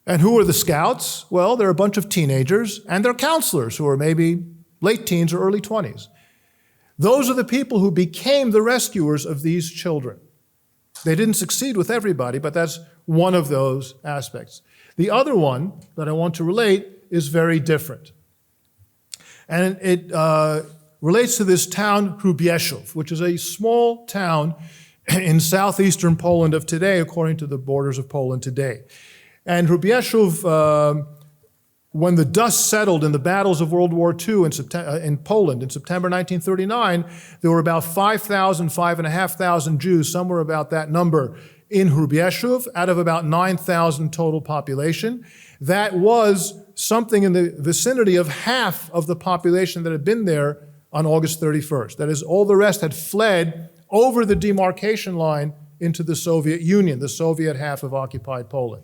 S3: And who are the scouts? Well, they're a bunch of teenagers, and they're counselors who are maybe late teens or early 20s. Those are the people who became the rescuers of these children. They didn't succeed with everybody, but that's one of those aspects. The other one that I want to relate is very different. And it relates to this town, Hrubieszów, which is a small town in southeastern Poland of today, according to the borders of Poland today. And Hrubieszów, when the dust settled in the battles of World War II in Poland in September 1939, there were about 5,500 Jews, somewhere about that number, in Hrubieszów, out of about 9,000 total population. That was something in the vicinity of half of the population that had been there on August 31st. That is, all the rest had fled over the demarcation line into the Soviet Union, the Soviet half of occupied Poland.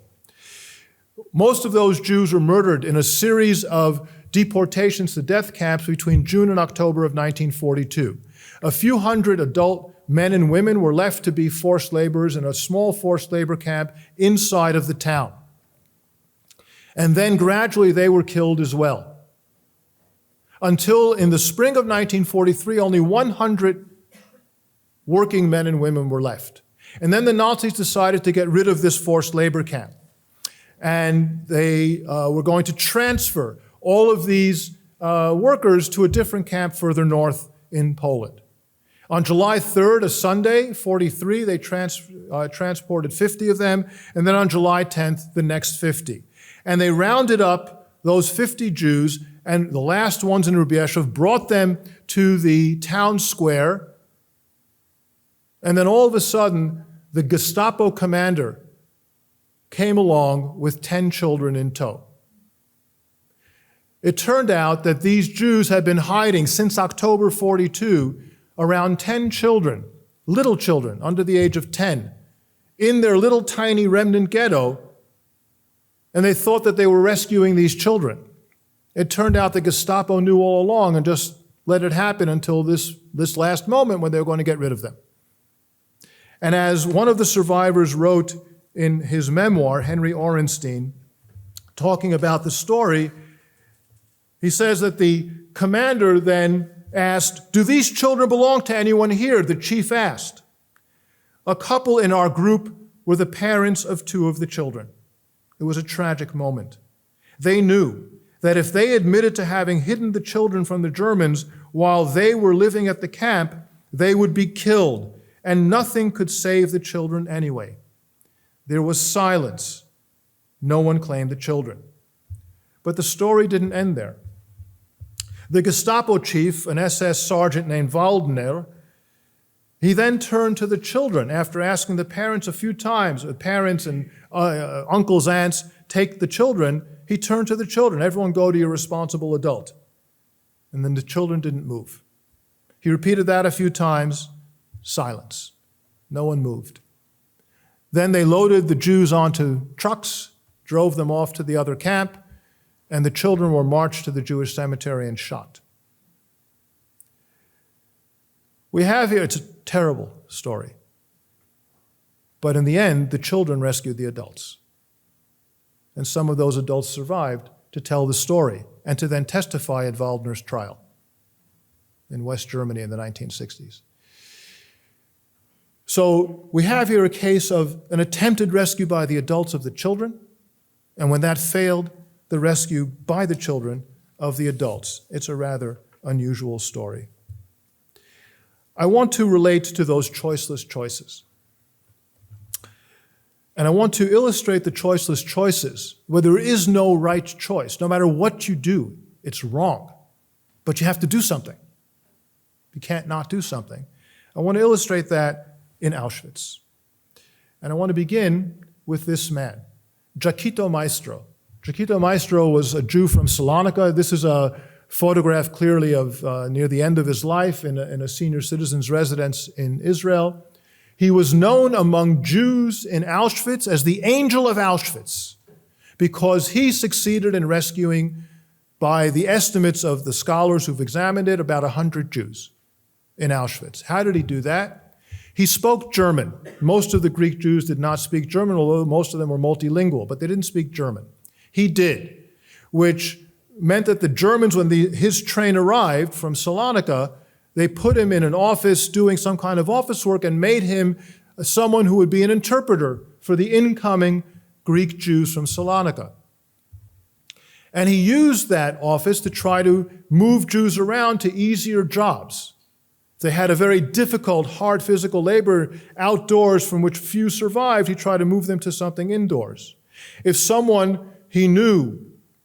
S3: Most of those Jews were murdered in a series of deportations to death camps between June and October of 1942. A few hundred adult men and women were left to be forced laborers in a small forced labor camp inside of the town. And then gradually they were killed as well. Until in the spring of 1943, only 100 working men and women were left. And then the Nazis decided to get rid of this forced labor camp. And they were going to transfer all of these workers to a different camp further north in Poland. On July 3rd, a Sunday, 43, they transported 50 of them, and then on July 10th, the next 50. And they rounded up those 50 Jews, and the last ones in Rubieszów, brought them to the town square, and then all of a sudden, the Gestapo commander came along with 10 children in tow. It turned out that these Jews had been hiding since October 42 around 10 children, little children under the age of 10, in their little tiny remnant ghetto, and they thought that they were rescuing these children. It turned out the Gestapo knew all along and just let it happen until this last moment when they were going to get rid of them. And as one of the survivors wrote in his memoir, Henry Orenstein, talking about the story, he says that the commander then asked, "Do these children belong to anyone here?" The chief asked. A couple in our group were the parents of 2 of the children. It was a tragic moment. They knew that if they admitted to having hidden the children from the Germans while they were living at the camp, they would be killed, and nothing could save the children anyway. There was silence. No one claimed the children. But the story didn't end there. The Gestapo chief, an SS sergeant named Waldner, he then turned to the children after asking the parents a few times, parents and uncles, aunts, take the children. He turned to the children, "Everyone go to your responsible adult." And then the children didn't move. He repeated that a few times, silence. No one moved. Then they loaded the Jews onto trucks, drove them off to the other camp, and the children were marched to the Jewish cemetery and shot. We have here, it's a terrible story. But in the end, the children rescued the adults. And some of those adults survived to tell the story and to then testify at Waldner's trial in West Germany in the 1960s. So we have here a case of an attempted rescue by the adults of the children, and when that failed, the rescue by the children of the adults. It's a rather unusual story. I want to relate to those choiceless choices. And I want to illustrate the choiceless choices where there is no right choice. No matter what you do, it's wrong. But you have to do something. You can't not do something. I want to illustrate that in Auschwitz. And I want to begin with this man, Jaquito Maestro. Jaquito Maestro was a Jew from Salonika. This is a photograph clearly of near the end of his life in a senior citizen's residence in Israel. He was known among Jews in Auschwitz as the Angel of Auschwitz because he succeeded in rescuing, by the estimates of the scholars who've examined it, about 100 Jews in Auschwitz. How did he do that? He spoke German. Most of the Greek Jews did not speak German, although most of them were multilingual, but they didn't speak German. He did, which meant that the Germans, when his train arrived from Salonika, they put him in an office doing some kind of office work and made him someone who would be an interpreter for the incoming Greek Jews from Salonika. And he used that office to try to move Jews around to easier jobs. They had a very difficult, hard physical labor outdoors from which few survived. He tried to move them to something indoors. If someone he knew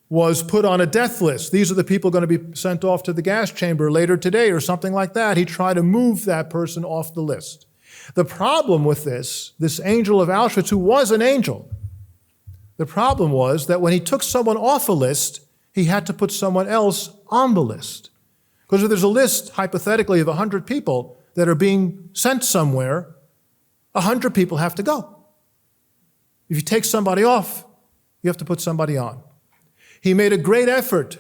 S3: was put on a death list, these are the people going to be sent off to the gas chamber later today or something like that, he tried to move that person off the list. The problem with this Angel of Auschwitz, who was an angel, the problem was that when he took someone off a list, he had to put someone else on the list. Because if there's a list, hypothetically, of 100 people that are being sent somewhere, 100 people have to go. If you take somebody off, you have to put somebody on. He made a great effort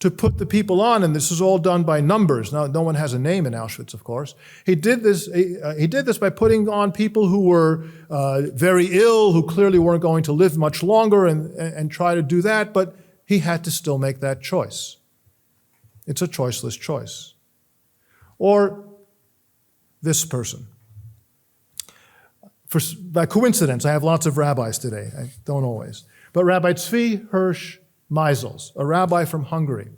S3: to put the people on, and this is all done by numbers. Now, no one has a name in Auschwitz, of course. He did this by putting on people who were very ill, who clearly weren't going to live much longer, and try to do that, but he had to still make that choice. It's a choiceless choice. Or this person. By coincidence, I have lots of rabbis today. I don't always. But Rabbi Tzvi Hirsch Meisels, a rabbi from Hungary,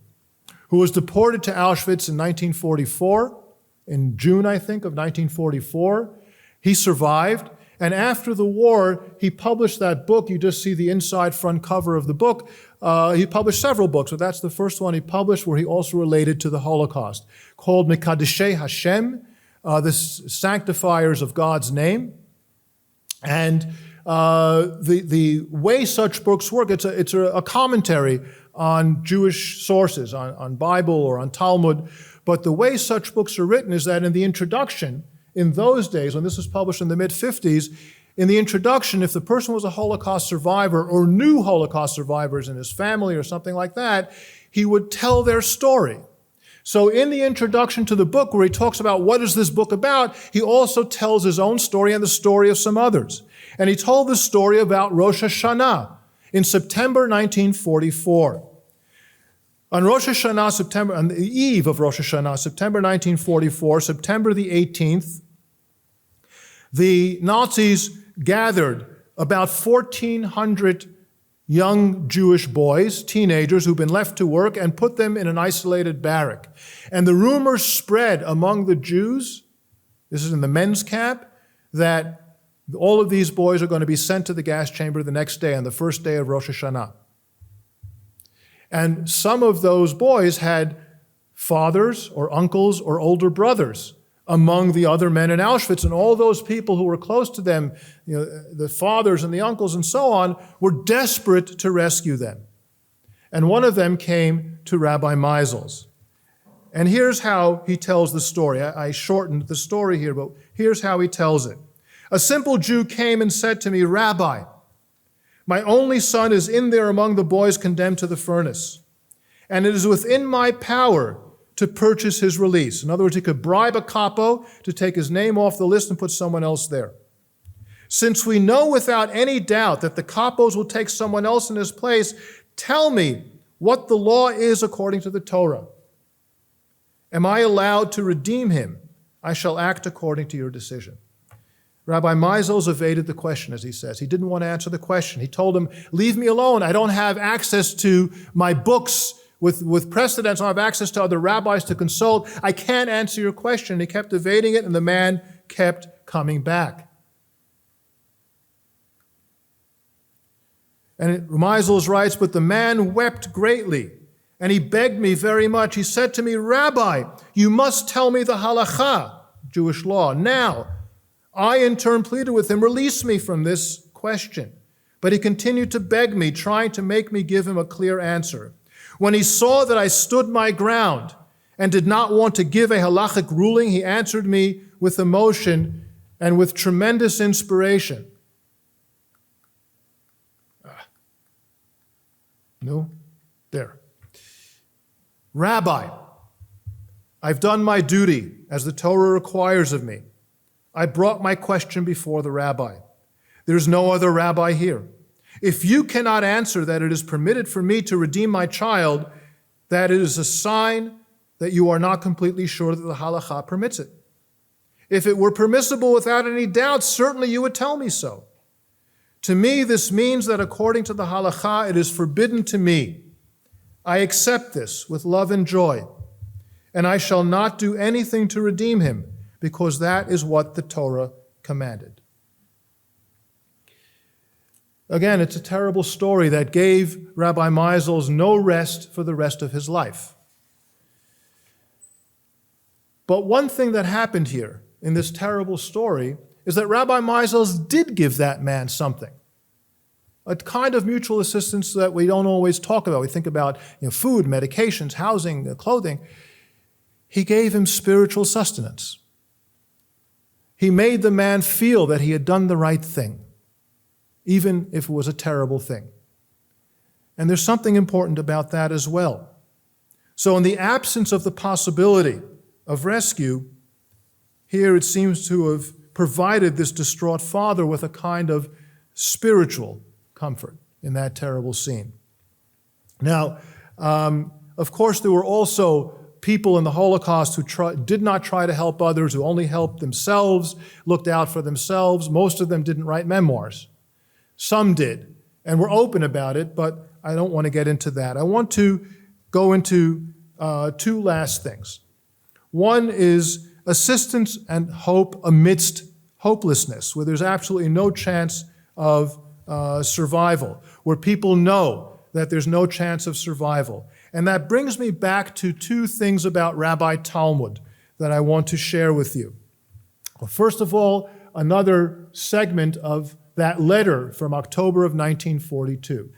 S3: who was deported to Auschwitz in 1944, in June, I think, of 1944. He survived, and after the war, he published that book. You just see the inside front cover of the book. He published several books, but that's the first one he published where he also related to the Holocaust, called Mekadeshei Hashem, the sanctifiers of God's name. And the way such books work, it's a commentary on Jewish sources, on Bible or on Talmud. But the way such books are written is that in the introduction, in those days, when this was published in the mid-50s, in the introduction, if the person was a Holocaust survivor or knew Holocaust survivors in his family or something like that, he would tell their story. So in the introduction to the book, where he talks about what is this book about, he also tells his own story and the story of some others. And he told the story about Rosh Hashanah in September 1944. On Rosh Hashanah, on the eve of Rosh Hashanah, September 1944, September the 18th, the Nazis gathered about 1,400 young Jewish boys, teenagers who've been left to work, and put them in an isolated barrack. And the rumor spread among the Jews, this is in the men's camp, that all of these boys are going to be sent to the gas chamber the next day, on the first day of Rosh Hashanah. And some of those boys had fathers or uncles or older brothers among the other men in Auschwitz, and all those people who were close to them, the fathers and the uncles and so on, were desperate to rescue them. And one of them came to Rabbi Meisels. And here's how he tells the story. I shortened the story here, but here's how he tells it. A simple Jew came and said to me, "Rabbi, my only son is in there among the boys condemned to the furnace, and it is within my power to purchase his release." In other words, he could bribe a capo to take his name off the list and put someone else there. "Since we know without any doubt that the capos will take someone else in his place, tell me what the law is according to the Torah. Am I allowed to redeem him? I shall act according to your decision." Rabbi Meisels evaded the question, as he says. He didn't want to answer the question. He told him, "Leave me alone. I don't have access to my books with precedents. I don't have access to other rabbis to consult. I can't answer your question." He kept evading it, and the man kept coming back. And Meisels writes, "But the man wept greatly, and he begged me very much. He said to me, 'Rabbi, you must tell me the halakha,' Jewish law, now." I in turn pleaded with him, "Release me from this question." But he continued to beg me, trying to make me give him a clear answer. When he saw that I stood my ground and did not want to give a halachic ruling, he answered me with emotion and with tremendous inspiration. No? There. "Rabbi, I've done my duty as the Torah requires of me. I brought my question before the rabbi. There's no other rabbi here. If you cannot answer that it is permitted for me to redeem my child, that is a sign that you are not completely sure that the halakha permits it. If it were permissible without any doubt, certainly you would tell me so. To me, this means that according to the halakha, it is forbidden to me. I accept this with love and joy, and I shall not do anything to redeem him, because that is what the Torah commanded." Again, it's a terrible story that gave Rabbi Meisels no rest for the rest of his life. But one thing that happened here in this terrible story is that Rabbi Meisels did give that man something, a kind of mutual assistance that we don't always talk about. We think about food, medications, housing, clothing. He gave him spiritual sustenance. He made the man feel that he had done the right thing, even if it was a terrible thing. And there's something important about that as well. So in the absence of the possibility of rescue, here it seems to have provided this distraught father with a kind of spiritual comfort in that terrible scene. Now, of course, there were also people in the Holocaust who did not try to help others, who only helped themselves, looked out for themselves. Most of them didn't write memoirs. Some did, and were open about it, but I don't want to get into that. I want to go into two last things. One is assistance and hope amidst hopelessness, where there's absolutely no chance of survival, where people know that there's no chance of survival. And that brings me back to two things about Rabbi Talmud that I want to share with you. Well, first of all, another segment of that letter from October of 1942.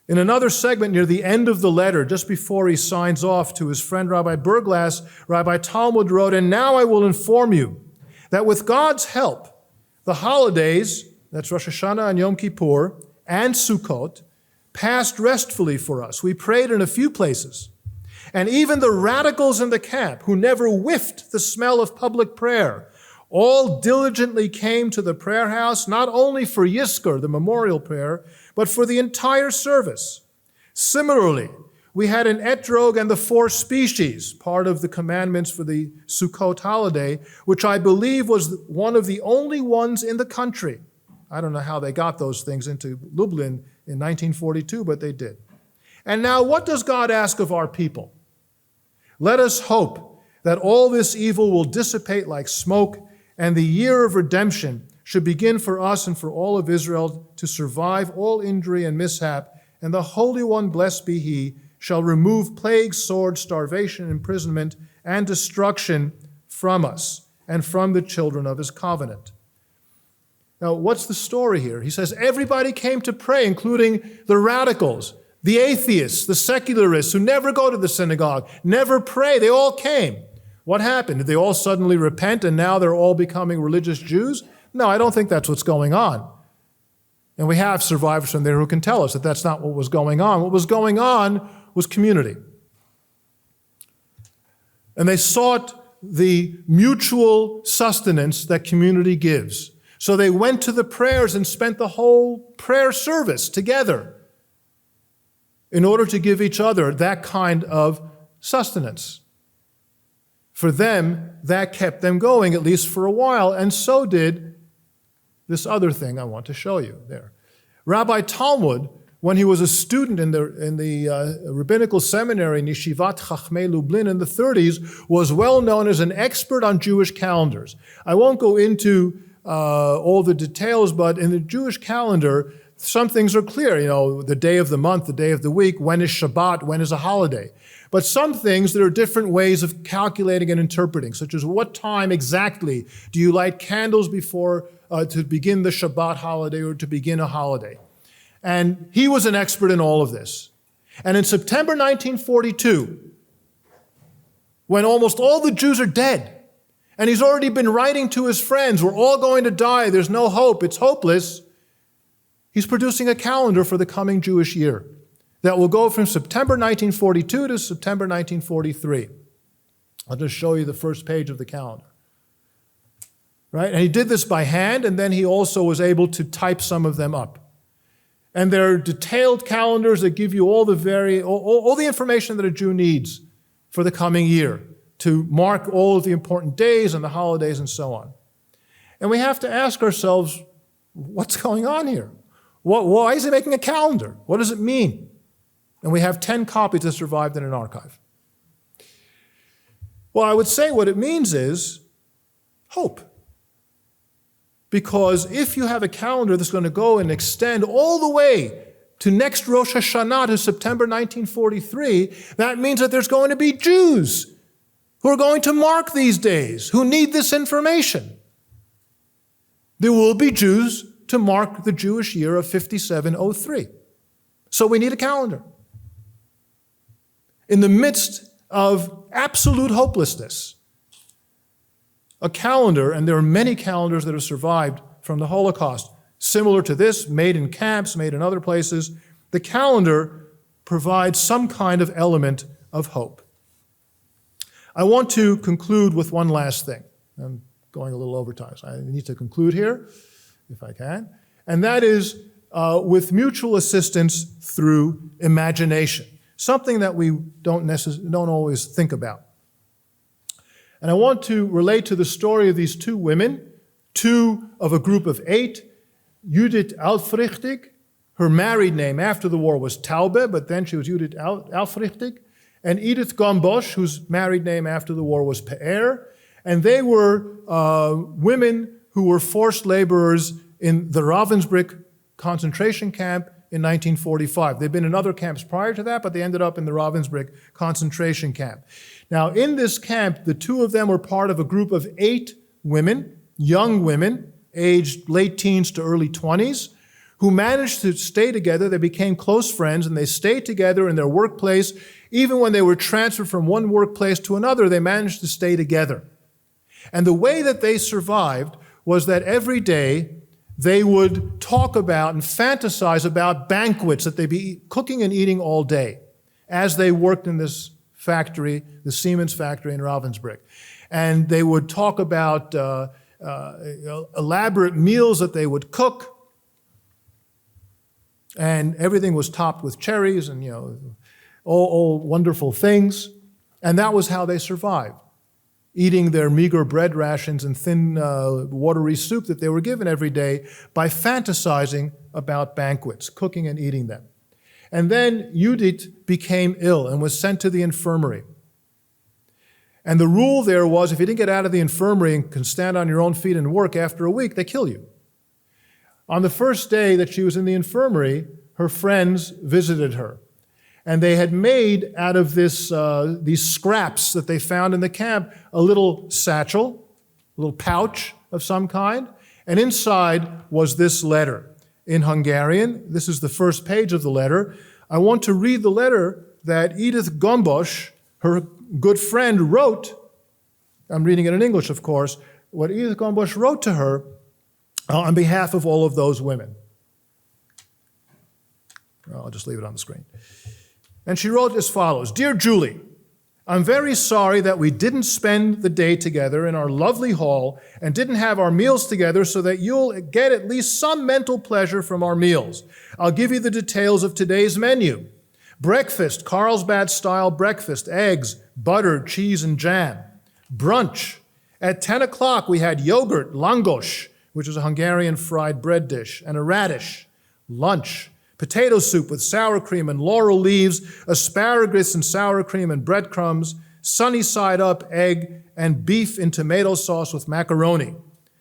S3: In another segment near the end of the letter, just before he signs off to his friend Rabbi Berglass, Rabbi Talmud wrote, "And now I will inform you that with God's help, the holidays," that's Rosh Hashanah and Yom Kippur, and Sukkot, passed restfully for us. We prayed in a few places. And even the radicals in the camp, who never whiffed the smell of public prayer, all diligently came to the prayer house, not only for Yizkor, the memorial prayer, but for the entire service. Similarly, we had an etrog and the four species, part of the commandments for the Sukkot holiday, which I believe was one of the only ones in the country. I don't know how they got those things into Lublin in 1942, but they did. And now, what does God ask of our people? Let us hope that all this evil will dissipate like smoke, and the year of redemption should begin for us and for all of Israel to survive all injury and mishap, and the Holy One, blessed be He, shall remove plague, sword, starvation, imprisonment, and destruction from us and from the children of His covenant. Now, what's the story here? He says everybody came to pray, including the radicals, the atheists, the secularists who never go to the synagogue, never pray. They all came. What happened? Did they all suddenly repent and now they're all becoming religious Jews? No, I don't think that's what's going on. And we have survivors from there who can tell us that that's not what was going on. What was going on was community. And they sought the mutual sustenance that community gives. So they went to the prayers and spent the whole prayer service together in order to give each other that kind of sustenance. For them, that kept them going, at least for a while, and so did this other thing I want to show you there. Rabbi Talmud, when he was a student in the rabbinical seminary in Yeshivat Chachmei Lublin in the 30s, was well known as an expert on Jewish calendars. I won't go into all the details, but in the Jewish calendar, some things are clear. You know, the day of the month, the day of the week, when is Shabbat, when is a holiday. But some things, there are different ways of calculating and interpreting, such as what time exactly do you light candles before to begin the Shabbat holiday or to begin a holiday. And he was an expert in all of this. And in September 1942, when almost all the Jews are dead, and he's already been writing to his friends, we're all going to die, there's no hope, it's hopeless, he's producing a calendar for the coming Jewish year that will go from September 1942 to September 1943. I'll just show you the first page of the calendar. Right? And he did this by hand, and then he also was able to type some of them up. And they're detailed calendars that give you all the information that a Jew needs for the coming year to mark all of the important days and the holidays and so on. And we have to ask ourselves, what's going on here? Why is he making a calendar? What does it mean? And we have 10 copies that survived in an archive. Well, I would say what it means is hope. Because if you have a calendar that's going to go and extend all the way to next Rosh Hashanah to September 1943, that means that there's going to be Jews who are going to mark these days, who need this information. There will be Jews to mark the Jewish year of 5703. So we need a calendar. In the midst of absolute hopelessness, a calendar, and there are many calendars that have survived from the Holocaust, similar to this, made in camps, made in other places. The calendar provide some kind of element of hope. I want to conclude with one last thing. I'm going a little over time, so I need to conclude here, if I can. And that is with mutual assistance through imagination, something that we don't always think about. And I want to relate to the story of these two women, two of a group of 8. Judith Aufrichtig, her married name after the war was Taube, but then she was Judith Aufrichtig, and Edith Gombosch, whose married name after the war was Pe'er. And they were women who were forced laborers in the Ravensbrück concentration camp in 1945. They'd been in other camps prior to that, but they ended up in the Ravensbrück concentration camp. Now, in this camp, the two of them were part of a group of 8 women, young women, aged late teens to early 20s, who managed to stay together. They became close friends, and they stayed together in their workplace. Even when they were transferred from one workplace to another, they managed to stay together. And the way that they survived was that every day they would talk about and fantasize about banquets that they'd be cooking and eating all day as they worked in this factory, the Siemens factory in Ravensbrück. And they would talk about elaborate meals that they would cook. And everything was topped with cherries and, all wonderful things. And that was how they survived, eating their meager bread rations and thin, watery soup that they were given every day by fantasizing about banquets, cooking and eating them. And then Judith became ill and was sent to the infirmary. And the rule there was if you didn't get out of the infirmary and can stand on your own feet and work after a week, they kill you. On the first day that she was in the infirmary, her friends visited her. And they had made out of these scraps that they found in the camp a little satchel, a little pouch of some kind. And inside was this letter in Hungarian. This is the first page of the letter. I want to read the letter that Edith Gombosch, her good friend, wrote. I'm reading it in English, of course. What Edith Gombosch wrote to her on behalf of all of those women. Well, I'll just leave it on the screen. And she wrote as follows: Dear Julie, I'm very sorry that we didn't spend the day together in our lovely hall and didn't have our meals together so that you'll get at least some mental pleasure from our meals. I'll give you the details of today's menu. Breakfast, Carlsbad-style breakfast, eggs, butter, cheese, and jam. Brunch. At 10 o'clock, we had yogurt, langos, which is a Hungarian fried bread dish, and a radish. Lunch. Potato soup with sour cream and laurel leaves, asparagus and sour cream and breadcrumbs, sunny side up egg, and beef in tomato sauce with macaroni.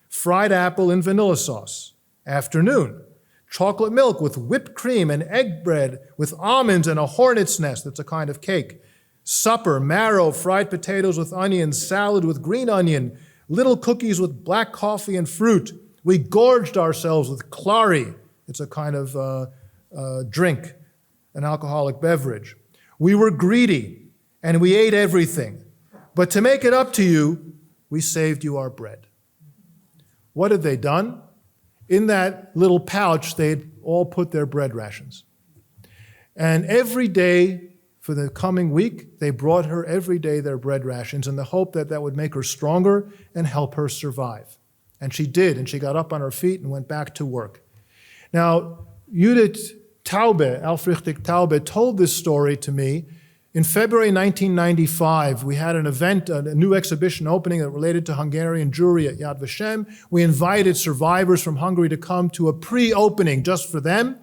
S3: Fried apple in vanilla sauce. Afternoon. Chocolate milk with whipped cream and egg bread with almonds and a hornet's nest, that's a kind of cake. Supper, marrow, fried potatoes with onions, salad with green onion, little cookies with black coffee and fruit. We gorged ourselves with clary. It's a kind of drink, an alcoholic beverage. We were greedy, and we ate everything. But to make it up to you, we saved you our bread. What had they done? In that little pouch, they'd all put their bread rations. And every day for the coming week, they brought her every day their bread rations in the hope that that would make her stronger and help her survive. And she did, and she got up on her feet and went back to work. Now, Judith Aufrichtig Taube, told this story to me in February 1995. We had an event, a new exhibition opening that related to Hungarian Jewry at Yad Vashem. We invited survivors from Hungary to come to a pre-opening just for them.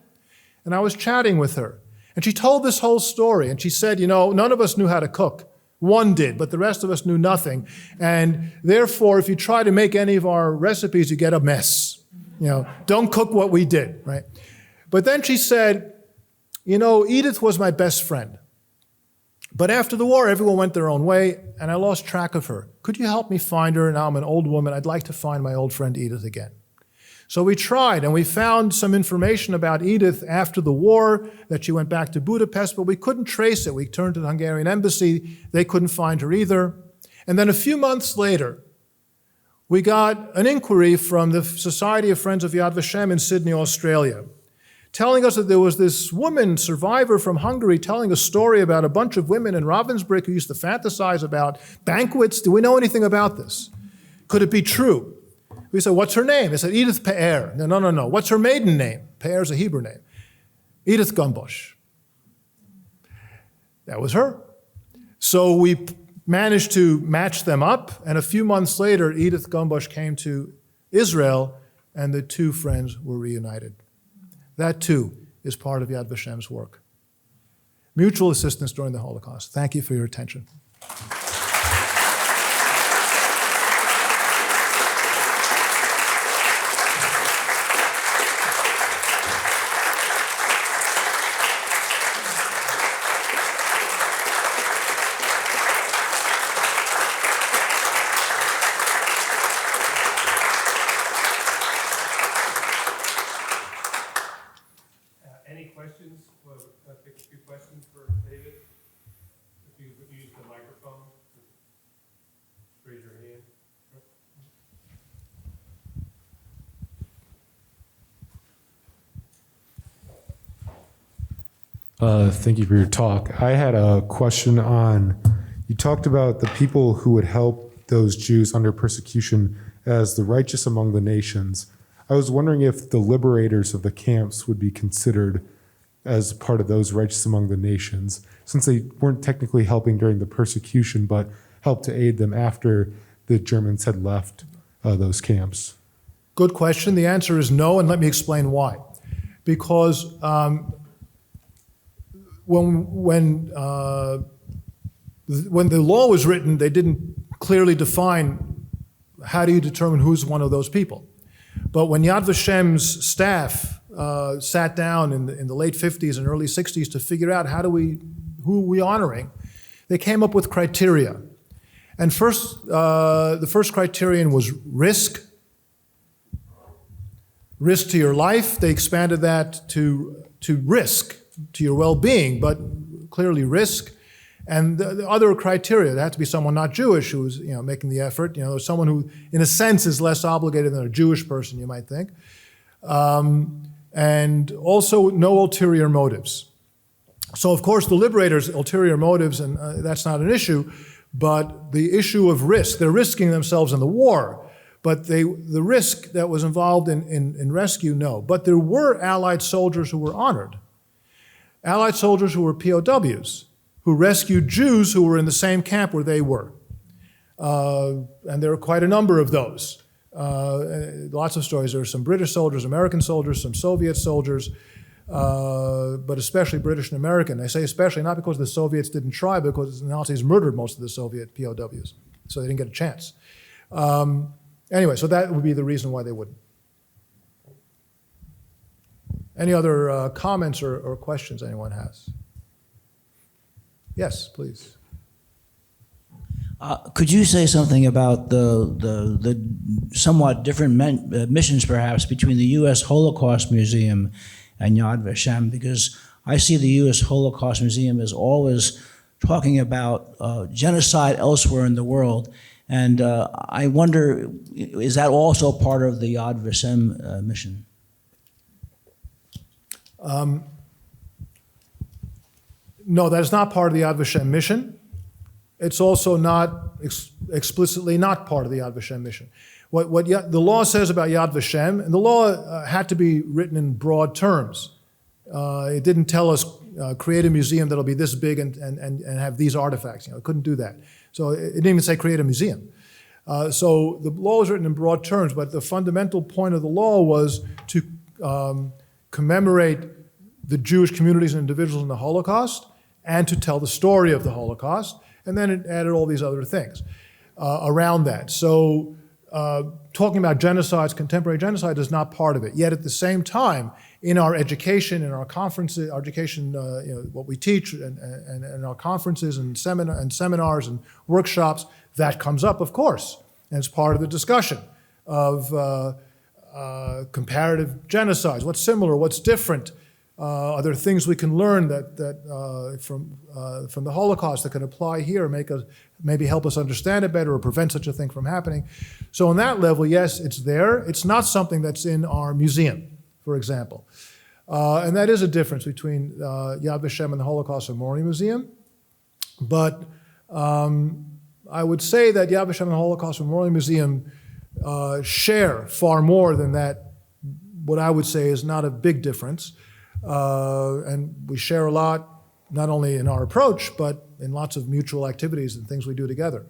S3: And I was chatting with her. And she told this whole story. And she said, none of us knew how to cook. One did, but the rest of us knew nothing. And therefore, if you try to make any of our recipes, you get a mess. Don't cook what we did, right? But then she said, Edith was my best friend. But after the war, everyone went their own way, and I lost track of her. Could you help me find her? Now I'm an old woman. I'd like to find my old friend Edith again. So we tried, and we found some information about Edith after the war, that she went back to Budapest, but we couldn't trace it. We turned to the Hungarian embassy. They couldn't find her either. And then a few months later, we got an inquiry from the Society of Friends of Yad Vashem in Sydney, Australia, telling us that there was this woman, survivor from Hungary, telling a story about a bunch of women in Ravensbrück who used to fantasize about banquets. Do we know anything about this? Could it be true? We said, what's her name? They said, Edith Pe'er. No. What's her maiden name? Pe'er is a Hebrew name. Edith Gumbosh. That was her. So we managed to match them up, and a few months later, Edith Gumbosh came to Israel, and the two friends were reunited. That, too, is part of Yad Vashem's work. Mutual assistance during the Holocaust. Thank you for your attention.
S1: Any questions? Well, I'll take a few questions for David. If you use the microphone, just raise your hand.
S4: Thank you for your talk. I had a question on, you talked about the people who would help those Jews under persecution as the righteous among the nations. I was wondering if the liberators of the camps would be considered as part of those righteous among the nations, since they weren't technically helping during the persecution, but helped to aid them after the Germans had left those camps.
S3: Good question. The answer is no, and let me explain why. Because when the law was written, they didn't clearly define how do you determine who's one of those people. But when Yad Vashem's staff sat down in the late 50s and early 60s to figure out who are we honoring, they came up with criteria. And the first criterion was risk to your life. They expanded that to risk to your well-being, but clearly risk. And the other criteria, there had to be someone not Jewish who was making the effort, someone who, in a sense, is less obligated than a Jewish person, you might think. And also no ulterior motives. So, of course, the liberators' ulterior motives, and that's not an issue, but the issue of risk, they're risking themselves in the war, but the risk that was involved in rescue, no. But there were Allied soldiers who were honored. Allied soldiers who were POWs, who rescued Jews who were in the same camp where they were. And there are quite a number of those. Lots of stories. There are some British soldiers, American soldiers, some Soviet soldiers, but especially British and American. I say especially not because the Soviets didn't try, but because the Nazis murdered most of the Soviet POWs, so they didn't get a chance. Anyway, so that would be the reason why they wouldn't. Any other comments or questions anyone has? Yes, please.
S5: Could you say something about the somewhat different missions, perhaps, between the U.S. Holocaust Museum and Yad Vashem? Because I see the U.S. Holocaust Museum as always talking about genocide elsewhere in the world, and I wonder, is that also part of the Yad Vashem mission?
S3: No, that is not part of the Yad Vashem mission. It's also not explicitly not part of the Yad Vashem mission. What the law says about Yad Vashem, and the law had to be written in broad terms. It didn't tell us create a museum that'll be this big and have these artifacts. It couldn't do that. So it didn't even say create a museum. So the law was written in broad terms, but the fundamental point of the law was to commemorate the Jewish communities and individuals in the Holocaust and to tell the story of the Holocaust. And then it added all these other things around that. So talking about genocides, contemporary genocide is not part of it. Yet at the same time, in our education, in our conferences, our education, what we teach, and our conferences and seminars and workshops, that comes up, of course. And it's part of the discussion of comparative genocides. What's similar? What's different? Are there things we can learn from the Holocaust that can apply here, maybe help us understand it better or prevent such a thing from happening? So on that level, yes, it's there. It's not something that's in our museum, for example. And that is a difference between Yad Vashem and the Holocaust Memorial Museum. But I would say that Yad Vashem and the Holocaust Memorial Museum share far more than that, what I would say is not a big difference. And we share a lot, not only in our approach, but in lots of mutual activities and things we do together.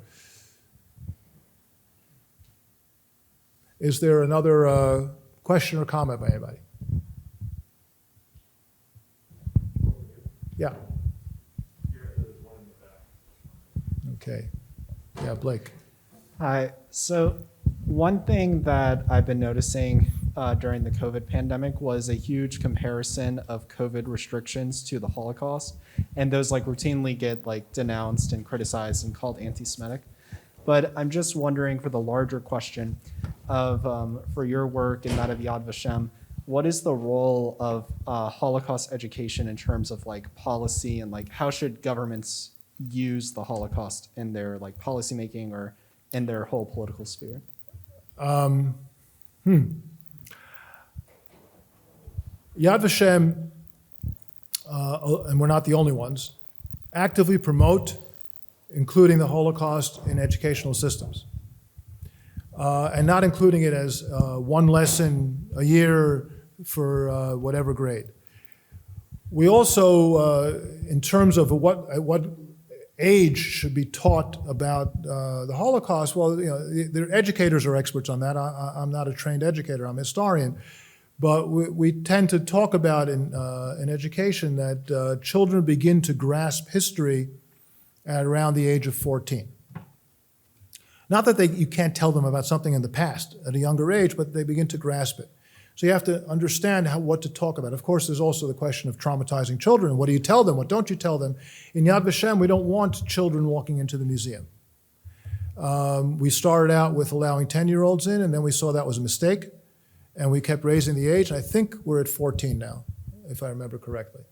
S3: Is there another question or comment by anybody? Yeah. Okay. Yeah, Blake.
S6: Hi. So one thing that I've been noticing during the COVID pandemic was a huge comparison of COVID restrictions to the Holocaust, and those like routinely get like denounced and criticized and called anti-Semitic. But I'm just wondering, for the larger question of for your work and that of Yad Vashem, what is the role of Holocaust education in terms of like policy, and like how should governments use the Holocaust in their like policymaking or in their whole political sphere?
S3: Yad Vashem, and we're not the only ones, actively promote including the Holocaust in educational systems. And not including it as one lesson a year for whatever grade. We also, in terms of what age should be taught about the Holocaust, well, you know, the educators are experts on that. I'm not a trained educator, I'm a historian. But we tend to talk about in education that children begin to grasp history at around the age of 14. Not that you can't tell them about something in the past at a younger age, but they begin to grasp it. So you have to understand what to talk about. Of course, there's also the question of traumatizing children. What do you tell them? What don't you tell them? In Yad Vashem, we don't want children walking into the museum. We started out with allowing 10-year-olds in, and then we saw that was a mistake, and we kept raising the age. I think we're at 14 now, if I remember correctly.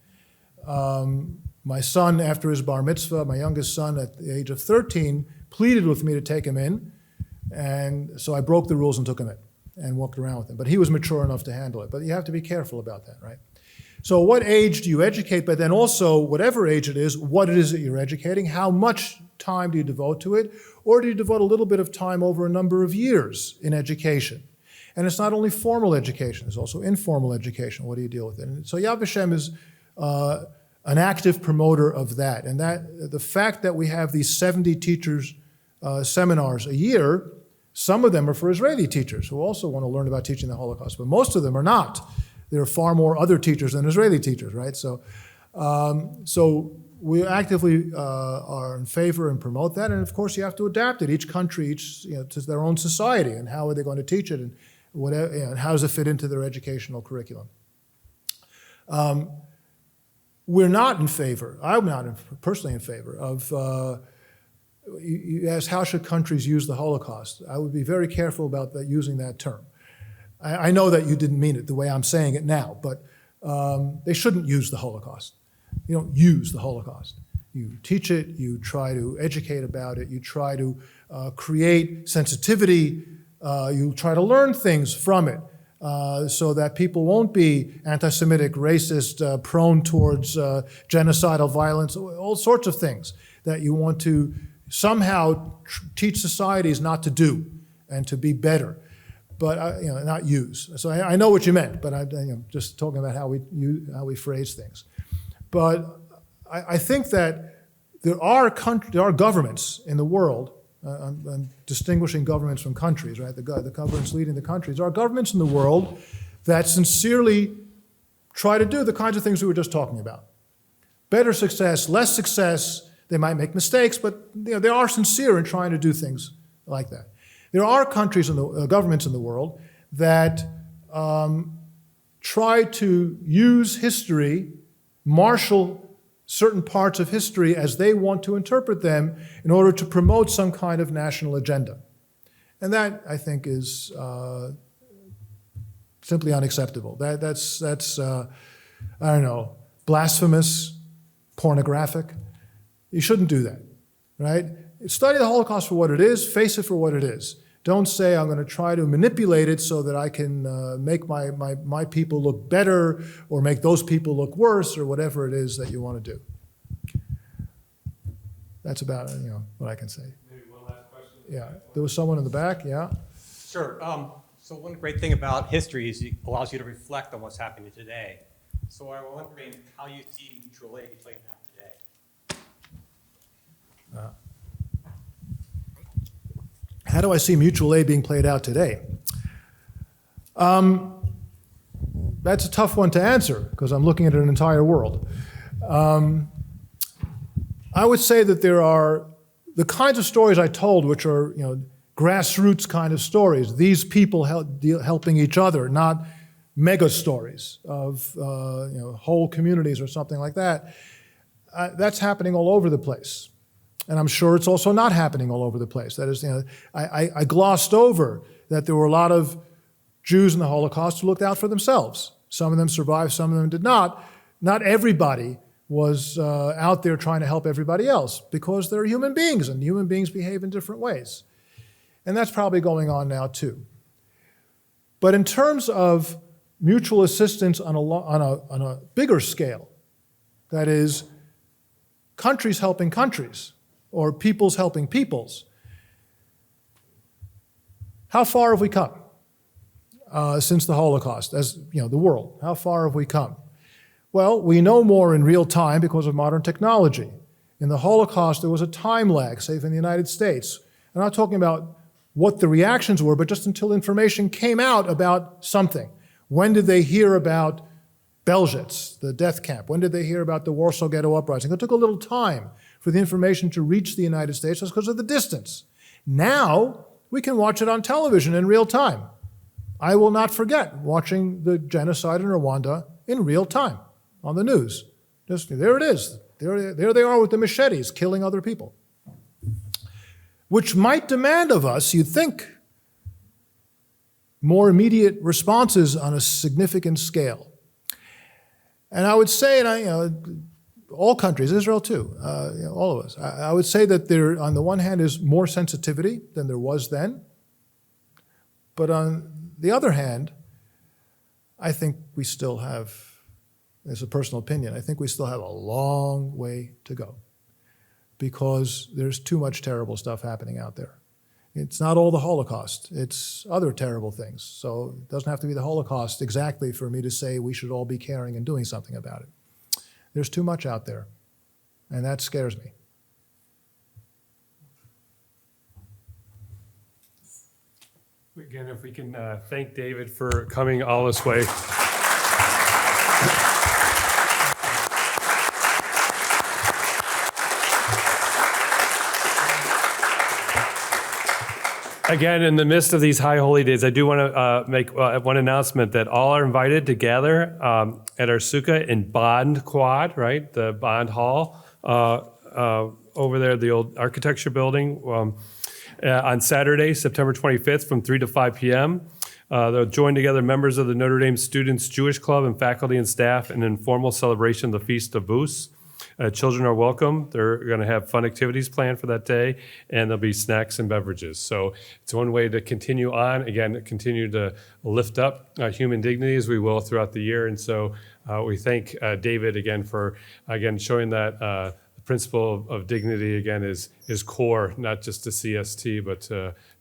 S3: My son, after his bar mitzvah, my youngest son at the age of 13, pleaded with me to take him in, and so I broke the rules and took him in and walked around with him. But he was mature enough to handle it. But you have to be careful about that, right? So what age do you educate? But then also, whatever age it is, what it is that you're educating, how much time do you devote to it? Or do you devote a little bit of time over a number of years in education? And it's not only formal education, it's also informal education. What do you deal with it? And so Yad Vashem is an active promoter of that. And that the fact that we have these 70 teachers seminars a year, some of them are for Israeli teachers who also want to learn about teaching the Holocaust, but most of them are not. There are far more other teachers than Israeli teachers, right? So we actively are in favor and promote that, and of course you have to adapt it. Each country, to their own society, and how are they going to teach it, and whatever, and how does it fit into their educational curriculum? We're not in favor. I'm not personally in favor of. You ask, how should countries use the Holocaust? I would be very careful about using that term. I know that you didn't mean it the way I'm saying it now, but they shouldn't use the Holocaust. You don't use the Holocaust. You teach it, you try to educate about it, you try to create sensitivity, you try to learn things from it so that people won't be anti-Semitic, racist, prone towards genocidal violence, all sorts of things that you want to somehow teach societies not to do and to be better, but not use. So I know what you meant, but I'm just talking about how we phrase things. But I think that there are governments in the world. I'm distinguishing governments from countries, right? The governments leading the countries. There are governments in the world that sincerely try to do the kinds of things we were just talking about. Better success, less success. They might make mistakes, but they are sincere in trying to do things like that. There are countries and governments in the world that try to use history, marshal certain parts of history as they want to interpret them in order to promote some kind of national agenda. And that, I think, is simply unacceptable. That's I don't know, blasphemous, pornographic. You shouldn't do that, right? Study the Holocaust for what it is, face it for what it is. Don't say, I'm going to try to manipulate it so that I can make my people look better or make those people look worse or whatever it is that you want to do. That's about what I can say.
S1: Maybe one last question.
S3: Yeah, there was someone in the back, yeah?
S7: Sure. So one great thing about history is it allows you to reflect on what's happening today. So I'm wondering how you see mutual aid playing out today.
S3: How do I see mutual aid being played out today? That's a tough one to answer because I'm looking at an entire world. I would say that there are the kinds of stories I told, which are grassroots kind of stories. These people helping each other, not mega stories of whole communities or something like that. That's happening all over the place. And I'm sure it's also not happening all over the place. That is, I glossed over that there were a lot of Jews in the Holocaust who looked out for themselves. Some of them survived, some of them did not. Not everybody was out there trying to help everybody else because they're human beings and human beings behave in different ways. And that's probably going on now too. But in terms of mutual assistance on a bigger scale, that is, countries helping countries, or peoples helping peoples, how far have we come since the Holocaust, as the world? How far have we come? Well, we know more in real time because of modern technology. In the Holocaust, there was a time lag, say, in the United States. I'm not talking about what the reactions were, but just until information came out about something. When did they hear about Belzec, the death camp? When did they hear about the Warsaw Ghetto Uprising? It took a little time for the information to reach the United States just because of the distance. Now, we can watch it on television in real time. I will not forget watching the genocide in Rwanda in real time on the news. Just there it is. There they are with the machetes killing other people. Which might demand of us, you'd think, more immediate responses on a significant scale. And I would say, and all countries, Israel too, all of us, I would say that there, on the one hand, is more sensitivity than there was then. But on the other hand, I think we still have, as a personal opinion, I think we still have a long way to go because there's too much terrible stuff happening out there. It's not all the Holocaust, it's other terrible things. So it doesn't have to be the Holocaust exactly for me to say we should all be caring and doing something about it. There's too much out there, and that scares me.
S1: Again, if we can thank David for coming all this way. Again, in the midst of these high holy days, I do want to make one announcement that all are invited to gather at our sukkah in Bond Quad, right? The Bond Hall over there, the old architecture building, on Saturday, September 25th from 3 to 5 p.m. They'll join together members of the Notre Dame Students Jewish Club and faculty and staff in an informal celebration of the Feast of Booths. Children are welcome. They're going to have fun activities planned for that day, and there'll be snacks and beverages. So it's one way to continue on, again, continue to lift up human dignity as we will throughout the year. And so we thank David again for, again, showing that the principle of dignity, again, is core, not just to C.S.C, but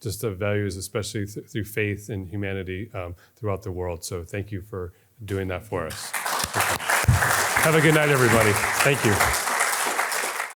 S1: just the values, especially through faith and humanity throughout the world. So thank you for doing that for us. Have a good night, everybody. Thank you.